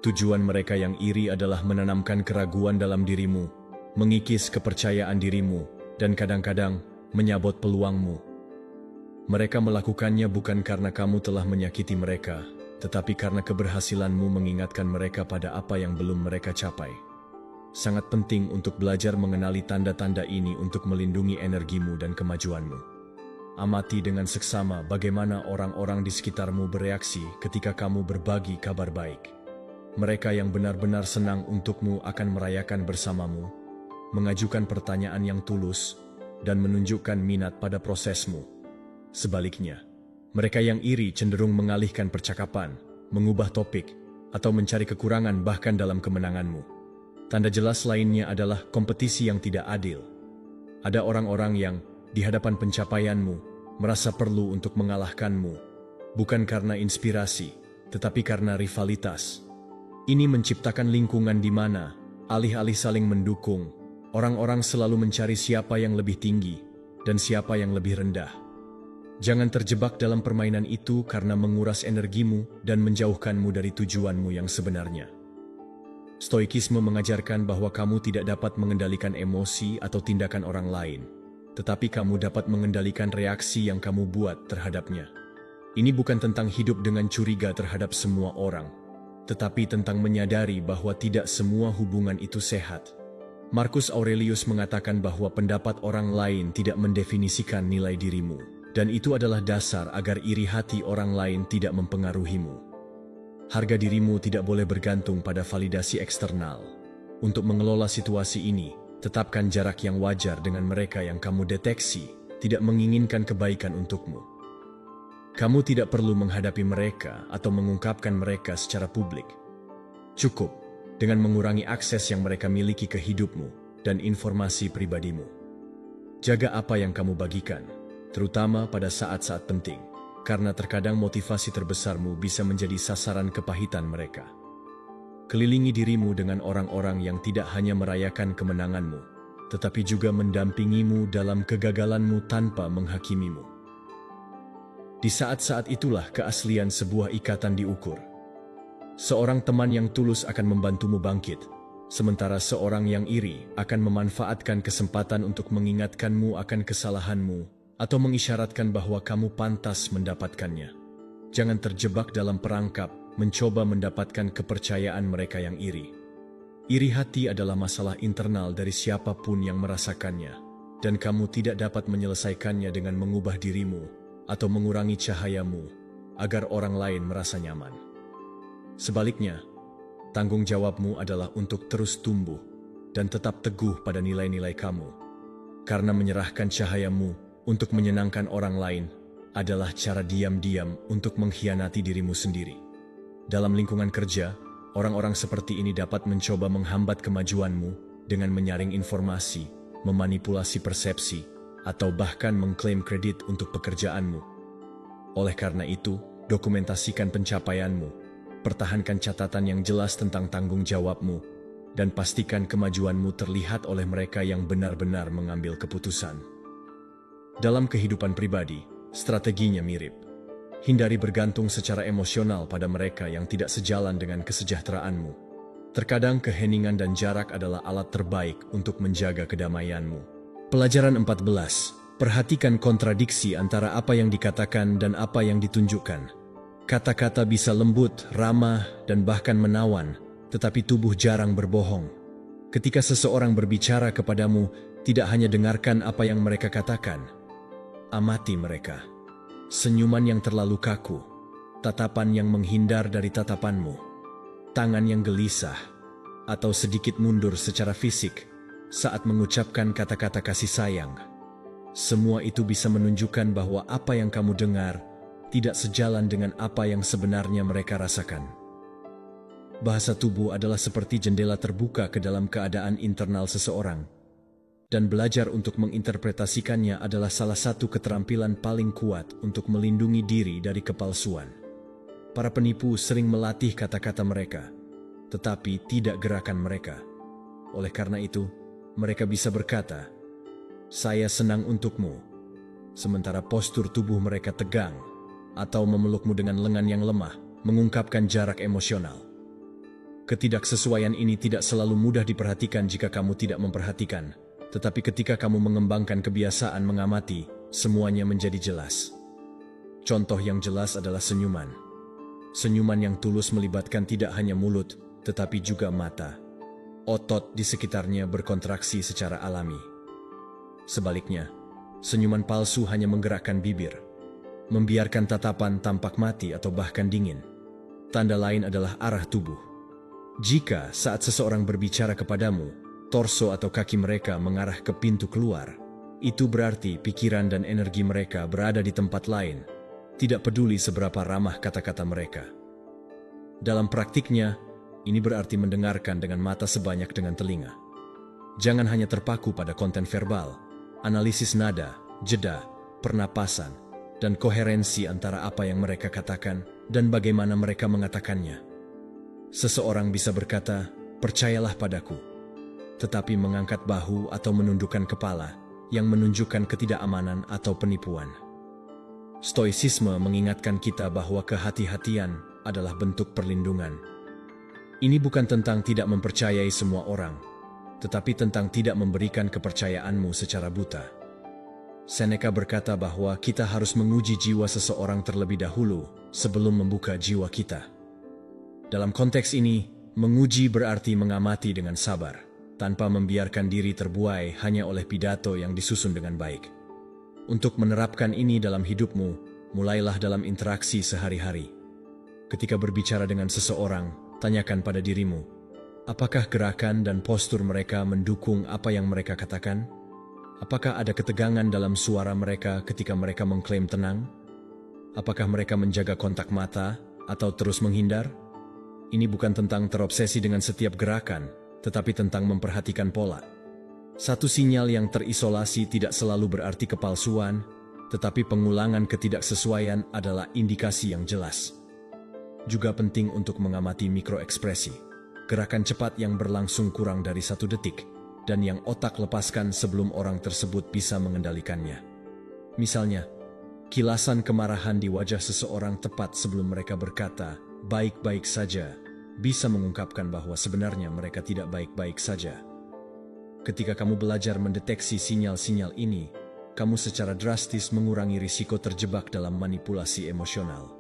Tujuan mereka yang iri adalah menanamkan keraguan dalam dirimu, mengikis kepercayaan dirimu, dan kadang-kadang menyabot peluangmu. Mereka melakukannya bukan karena kamu telah menyakiti mereka, tetapi karena keberhasilanmu mengingatkan mereka pada apa yang belum mereka capai. Sangat penting untuk belajar mengenali tanda-tanda ini untuk melindungi energimu dan kemajuanmu. Amati dengan seksama bagaimana orang-orang di sekitarmu bereaksi ketika kamu berbagi kabar baik. Mereka yang benar-benar senang untukmu akan merayakan bersamamu, mengajukan pertanyaan yang tulus, dan menunjukkan minat pada prosesmu. Sebaliknya, mereka yang iri cenderung mengalihkan percakapan, mengubah topik, atau mencari kekurangan bahkan dalam kemenanganmu. Tanda jelas lainnya adalah kompetisi yang tidak adil. Ada orang-orang yang, di hadapan pencapaianmu, merasa perlu untuk mengalahkanmu, bukan karena inspirasi, tetapi karena rivalitas. Ini menciptakan lingkungan di mana, alih-alih saling mendukung, orang-orang selalu mencari siapa yang lebih tinggi dan siapa yang lebih rendah. Jangan terjebak dalam permainan itu karena menguras energimu dan menjauhkanmu dari tujuanmu yang sebenarnya. Stoikisme mengajarkan bahwa kamu tidak dapat mengendalikan emosi atau tindakan orang lain, tetapi kamu dapat mengendalikan reaksi yang kamu buat terhadapnya. Ini bukan tentang hidup dengan curiga terhadap semua orang, tetapi tentang menyadari bahwa tidak semua hubungan itu sehat. Marcus Aurelius mengatakan bahwa pendapat orang lain tidak mendefinisikan nilai dirimu. Dan itu adalah dasar agar iri hati orang lain tidak mempengaruhimu. Harga dirimu tidak boleh bergantung pada validasi eksternal. Untuk mengelola situasi ini, tetapkan jarak yang wajar dengan mereka yang kamu deteksi tidak menginginkan kebaikan untukmu. Kamu tidak perlu menghadapi mereka atau mengungkapkan mereka secara publik. Cukup dengan mengurangi akses yang mereka miliki ke hidupmu dan informasi pribadimu. Jaga apa yang kamu bagikan, terutama pada saat-saat penting, karena terkadang motivasi terbesarmu bisa menjadi sasaran kepahitan mereka. Kelilingi dirimu dengan orang-orang yang tidak hanya merayakan kemenanganmu, tetapi juga mendampingimu dalam kegagalanmu tanpa menghakimimu. Di saat-saat itulah keaslian sebuah ikatan diukur. Seorang teman yang tulus akan membantumu bangkit, sementara seorang yang iri akan memanfaatkan kesempatan untuk mengingatkanmu akan kesalahanmu atau mengisyaratkan bahwa kamu pantas mendapatkannya. Jangan terjebak dalam perangkap mencoba mendapatkan kepercayaan mereka yang iri. Iri hati adalah masalah internal dari siapapun yang merasakannya, dan kamu tidak dapat menyelesaikannya dengan mengubah dirimu atau mengurangi cahayamu agar orang lain merasa nyaman. Sebaliknya, tanggung jawabmu adalah untuk terus tumbuh dan tetap teguh pada nilai-nilai kamu, karena menyerahkan cahayamu untuk menyenangkan orang lain adalah cara diam-diam untuk mengkhianati dirimu sendiri. Dalam lingkungan kerja, orang-orang seperti ini dapat mencoba menghambat kemajuanmu dengan menyaring informasi, memanipulasi persepsi, atau bahkan mengklaim kredit untuk pekerjaanmu. Oleh karena itu, dokumentasikan pencapaianmu, pertahankan catatan yang jelas tentang tanggung jawabmu, dan pastikan kemajuanmu terlihat oleh mereka yang benar-benar mengambil keputusan. Dalam kehidupan pribadi, strateginya mirip. Hindari bergantung secara emosional pada mereka yang tidak sejalan dengan kesejahteraanmu. Terkadang keheningan dan jarak adalah alat terbaik untuk menjaga kedamaianmu. Pelajaran 14. Perhatikan kontradiksi antara apa yang dikatakan dan apa yang ditunjukkan. Kata-kata bisa lembut, ramah, dan bahkan menawan, tetapi tubuh jarang berbohong. Ketika seseorang berbicara kepadamu, tidak hanya dengarkan apa yang mereka katakan. Amati mereka. Senyuman yang terlalu kaku, tatapan yang menghindar dari tatapanmu, tangan yang gelisah, atau sedikit mundur secara fisik saat mengucapkan kata-kata kasih sayang. Semua itu bisa menunjukkan bahwa apa yang kamu dengar tidak sejalan dengan apa yang sebenarnya mereka rasakan. Bahasa tubuh adalah seperti jendela terbuka ke dalam keadaan internal seseorang, dan belajar untuk menginterpretasikannya adalah salah satu keterampilan paling kuat untuk melindungi diri dari kepalsuan. Para penipu sering melatih kata-kata mereka, tetapi tidak gerakan mereka. Oleh karena itu, mereka bisa berkata, "Saya senang untukmu," sementara postur tubuh mereka tegang, atau memelukmu dengan lengan yang lemah, mengungkapkan jarak emosional. Ketidaksesuaian ini tidak selalu mudah diperhatikan jika kamu tidak memperhatikan, tetapi ketika kamu mengembangkan kebiasaan mengamati, semuanya menjadi jelas. Contoh yang jelas adalah senyuman. Senyuman yang tulus melibatkan tidak hanya mulut, tetapi juga mata. Otot di sekitarnya berkontraksi secara alami. Sebaliknya, senyuman palsu hanya menggerakkan bibir, membiarkan tatapan tampak mati atau bahkan dingin. Tanda lain adalah arah tubuh. Jika saat seseorang berbicara kepadamu, torso atau kaki mereka mengarah ke pintu keluar, itu berarti pikiran dan energi mereka berada di tempat lain, tidak peduli seberapa ramah kata-kata mereka. Dalam praktiknya, ini berarti mendengarkan dengan mata sebanyak dengan telinga. Jangan hanya terpaku pada konten verbal, analisis nada, jeda, pernapasan, dan koherensi antara apa yang mereka katakan dan bagaimana mereka mengatakannya. Seseorang bisa berkata, "Percayalah padaku," tetapi mengangkat bahu atau menundukkan kepala yang menunjukkan ketidakamanan atau penipuan. Stoicisme mengingatkan kita bahwa kehati-hatian adalah bentuk perlindungan. Ini bukan tentang tidak mempercayai semua orang, tetapi tentang tidak memberikan kepercayaanmu secara buta. Seneca berkata bahwa kita harus menguji jiwa seseorang terlebih dahulu sebelum membuka jiwa kita. Dalam konteks ini, menguji berarti mengamati dengan sabar, tanpa membiarkan diri terbuai hanya oleh pidato yang disusun dengan baik. Untuk menerapkan ini dalam hidupmu, mulailah dalam interaksi sehari-hari. Ketika berbicara dengan seseorang, tanyakan pada dirimu, apakah gerakan dan postur mereka mendukung apa yang mereka katakan? Apakah ada ketegangan dalam suara mereka ketika mereka mengklaim tenang? Apakah mereka menjaga kontak mata atau terus menghindar? Ini bukan tentang terobsesi dengan setiap gerakan, tetapi tentang memperhatikan pola. Satu sinyal yang terisolasi tidak selalu berarti kepalsuan, tetapi pengulangan ketidaksesuaian adalah indikasi yang jelas. Juga penting untuk mengamati mikroekspresi, gerakan cepat yang berlangsung kurang dari 1 detik, dan yang otak lepaskan sebelum orang tersebut bisa mengendalikannya. Misalnya, kilasan kemarahan di wajah seseorang tepat sebelum mereka berkata, "Baik-baik saja," bisa mengungkapkan bahwa sebenarnya mereka tidak baik-baik saja. Ketika kamu belajar mendeteksi sinyal-sinyal ini, kamu secara drastis mengurangi risiko terjebak dalam manipulasi emosional.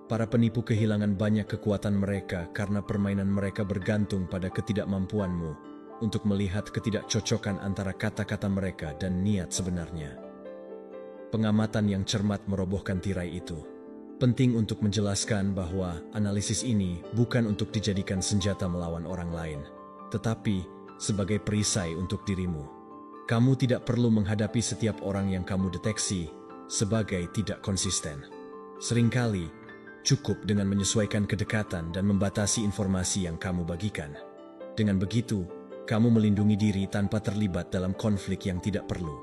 Para penipu kehilangan banyak kekuatan mereka karena permainan mereka bergantung pada ketidakmampuanmu untuk melihat ketidakcocokan antara kata-kata mereka dan niat sebenarnya. Pengamatan yang cermat merobohkan tirai itu. Penting untuk menjelaskan bahwa analisis ini bukan untuk dijadikan senjata melawan orang lain, tetapi sebagai perisai untuk dirimu. Kamu tidak perlu menghadapi setiap orang yang kamu deteksi sebagai tidak konsisten. Seringkali, cukup dengan menyesuaikan kedekatan dan membatasi informasi yang kamu bagikan. Dengan begitu, kamu melindungi diri tanpa terlibat dalam konflik yang tidak perlu.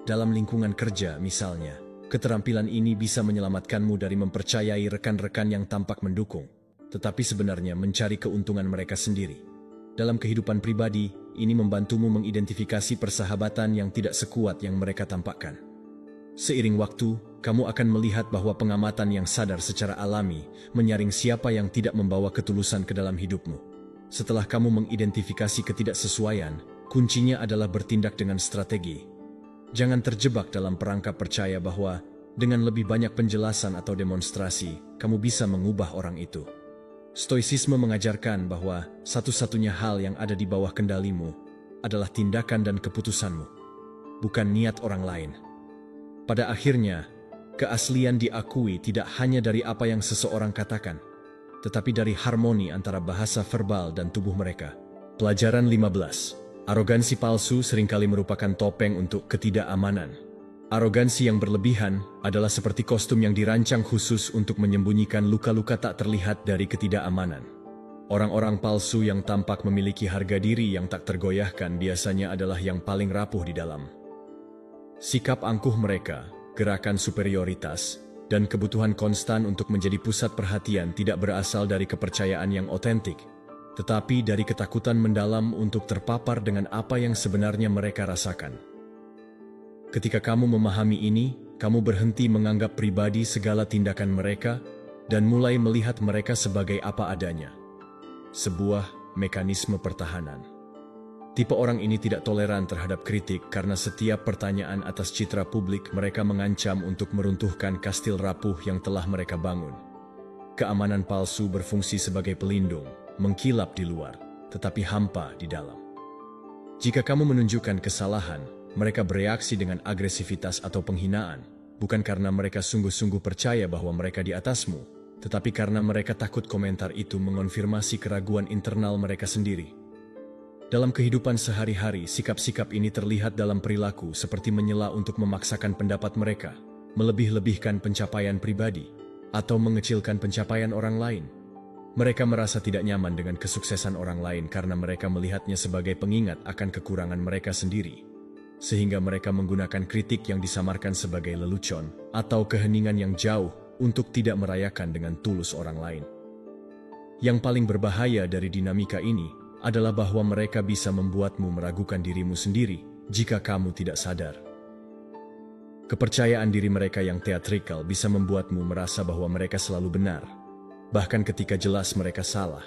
Dalam lingkungan kerja misalnya, keterampilan ini bisa menyelamatkanmu dari mempercayai rekan-rekan yang tampak mendukung, tetapi sebenarnya mencari keuntungan mereka sendiri. Dalam kehidupan pribadi, ini membantumu mengidentifikasi persahabatan yang tidak sekuat yang mereka tampakkan. Seiring waktu, kamu akan melihat bahwa pengamatan yang sadar secara alami menyaring siapa yang tidak membawa ketulusan ke dalam hidupmu. Setelah kamu mengidentifikasi ketidaksesuaian, kuncinya adalah bertindak dengan strategi. Jangan terjebak dalam perangkap percaya bahwa dengan lebih banyak penjelasan atau demonstrasi, kamu bisa mengubah orang itu. Stoicisme mengajarkan bahwa satu-satunya hal yang ada di bawah kendalimu adalah tindakan dan keputusanmu, bukan niat orang lain. Pada akhirnya, keaslian diakui tidak hanya dari apa yang seseorang katakan, tetapi dari harmoni antara bahasa verbal dan tubuh mereka. Pelajaran 15. Arogansi palsu seringkali merupakan topeng untuk ketidakamanan. Arogansi yang berlebihan adalah seperti kostum yang dirancang khusus untuk menyembunyikan luka-luka tak terlihat dari ketidakamanan. Orang-orang palsu yang tampak memiliki harga diri yang tak tergoyahkan biasanya adalah yang paling rapuh di dalam. Sikap angkuh mereka, gerakan superioritas, dan kebutuhan konstan untuk menjadi pusat perhatian tidak berasal dari kepercayaan yang otentik, tetapi dari ketakutan mendalam untuk terpapar dengan apa yang sebenarnya mereka rasakan. Ketika kamu memahami ini, kamu berhenti menganggap pribadi segala tindakan mereka dan mulai melihat mereka sebagai apa adanya. Sebuah mekanisme pertahanan. Tipe orang ini tidak toleran terhadap kritik karena setiap pertanyaan atas citra publik mereka mengancam untuk meruntuhkan kastil rapuh yang telah mereka bangun. Keamanan palsu berfungsi sebagai pelindung, mengkilap di luar, tetapi hampa di dalam. Jika kamu menunjukkan kesalahan, mereka bereaksi dengan agresivitas atau penghinaan, bukan karena mereka sungguh-sungguh percaya bahwa mereka di atasmu, tetapi karena mereka takut komentar itu mengonfirmasi keraguan internal mereka sendiri. Dalam kehidupan sehari-hari, sikap-sikap ini terlihat dalam perilaku seperti menyela untuk memaksakan pendapat mereka, melebih-lebihkan pencapaian pribadi, atau mengecilkan pencapaian orang lain. Mereka merasa tidak nyaman dengan kesuksesan orang lain karena mereka melihatnya sebagai pengingat akan kekurangan mereka sendiri. Sehingga mereka menggunakan kritik yang disamarkan sebagai lelucon atau keheningan yang jauh untuk tidak merayakan dengan tulus orang lain. Yang paling berbahaya dari dinamika ini adalah bahwa mereka bisa membuatmu meragukan dirimu sendiri jika kamu tidak sadar. Kepercayaan diri mereka yang teatrikal bisa membuatmu merasa bahwa mereka selalu benar, bahkan ketika jelas mereka salah.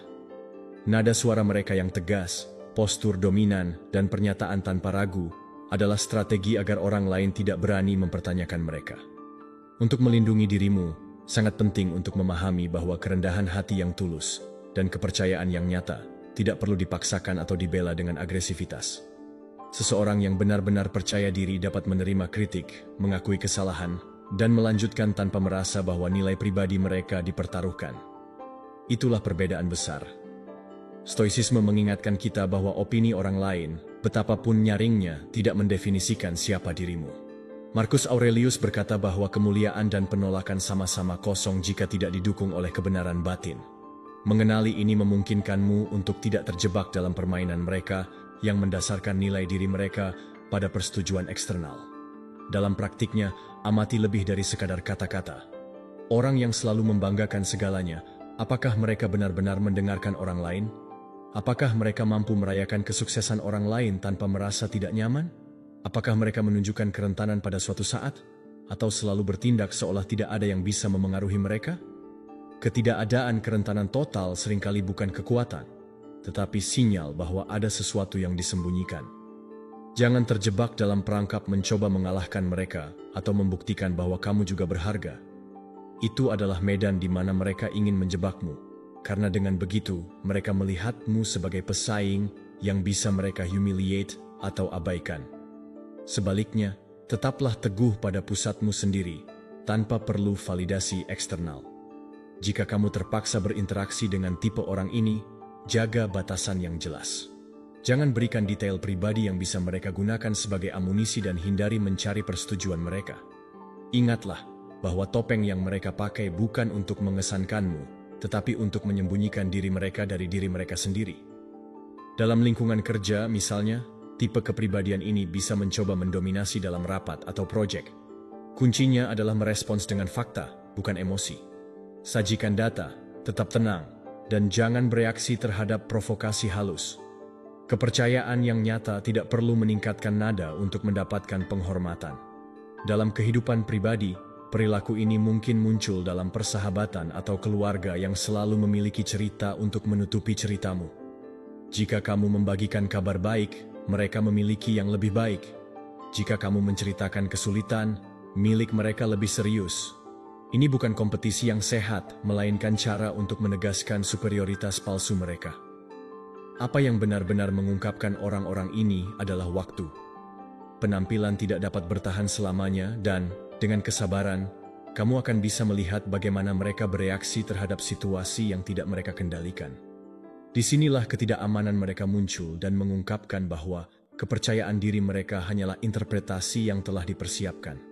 Nada suara mereka yang tegas, postur dominan, dan pernyataan tanpa ragu adalah strategi agar orang lain tidak berani mempertanyakan mereka. Untuk melindungi dirimu, sangat penting untuk memahami bahwa kerendahan hati yang tulus dan kepercayaan yang nyata tidak perlu dipaksakan atau dibela dengan agresivitas. Seseorang yang benar-benar percaya diri dapat menerima kritik, mengakui kesalahan, dan melanjutkan tanpa merasa bahwa nilai pribadi mereka dipertaruhkan. Itulah perbedaan besar. Stoicisme mengingatkan kita bahwa opini orang lain, betapapun nyaringnya, tidak mendefinisikan siapa dirimu. Marcus Aurelius berkata bahwa kemuliaan dan penolakan sama-sama kosong jika tidak didukung oleh kebenaran batin. Mengenali ini memungkinkanmu untuk tidak terjebak dalam permainan mereka yang mendasarkan nilai diri mereka pada persetujuan eksternal. Dalam praktiknya, amati lebih dari sekadar kata-kata. Orang yang selalu membanggakan segalanya, apakah mereka benar-benar mendengarkan orang lain? Apakah mereka mampu merayakan kesuksesan orang lain tanpa merasa tidak nyaman? Apakah mereka menunjukkan kerentanan pada suatu saat? Atau selalu bertindak seolah tidak ada yang bisa memengaruhi mereka? Ketidakadaan kerentanan total seringkali bukan kekuatan, tetapi sinyal bahwa ada sesuatu yang disembunyikan. Jangan terjebak dalam perangkap mencoba mengalahkan mereka atau membuktikan bahwa kamu juga berharga. Itu adalah medan di mana mereka ingin menjebakmu, karena dengan begitu mereka melihatmu sebagai pesaing yang bisa mereka humiliate atau abaikan. Sebaliknya, tetaplah teguh pada pusatmu sendiri tanpa perlu validasi eksternal. Jika kamu terpaksa berinteraksi dengan tipe orang ini, jaga batasan yang jelas. Jangan berikan detail pribadi yang bisa mereka gunakan sebagai amunisi dan hindari mencari persetujuan mereka. Ingatlah bahwa topeng yang mereka pakai bukan untuk mengesankanmu, tetapi untuk menyembunyikan diri mereka dari diri mereka sendiri. Dalam lingkungan kerja, misalnya, tipe kepribadian ini bisa mencoba mendominasi dalam rapat atau proyek. Kuncinya adalah merespons dengan fakta, bukan emosi. Sajikan data, tetap tenang, dan jangan bereaksi terhadap provokasi halus. Kepercayaan yang nyata tidak perlu meningkatkan nada untuk mendapatkan penghormatan. Dalam kehidupan pribadi, perilaku ini mungkin muncul dalam persahabatan atau keluarga yang selalu memiliki cerita untuk menutupi ceritamu. Jika kamu membagikan kabar baik, mereka memiliki yang lebih baik. Jika kamu menceritakan kesulitan, milik mereka lebih serius. Ini bukan kompetisi yang sehat, melainkan cara untuk menegaskan superioritas palsu mereka. Apa yang benar-benar mengungkapkan orang-orang ini adalah waktu. Penampilan tidak dapat bertahan selamanya dan, dengan kesabaran, kamu akan bisa melihat bagaimana mereka bereaksi terhadap situasi yang tidak mereka kendalikan. Disinilah ketidakamanan mereka muncul dan mengungkapkan bahwa kepercayaan diri mereka hanyalah interpretasi yang telah dipersiapkan.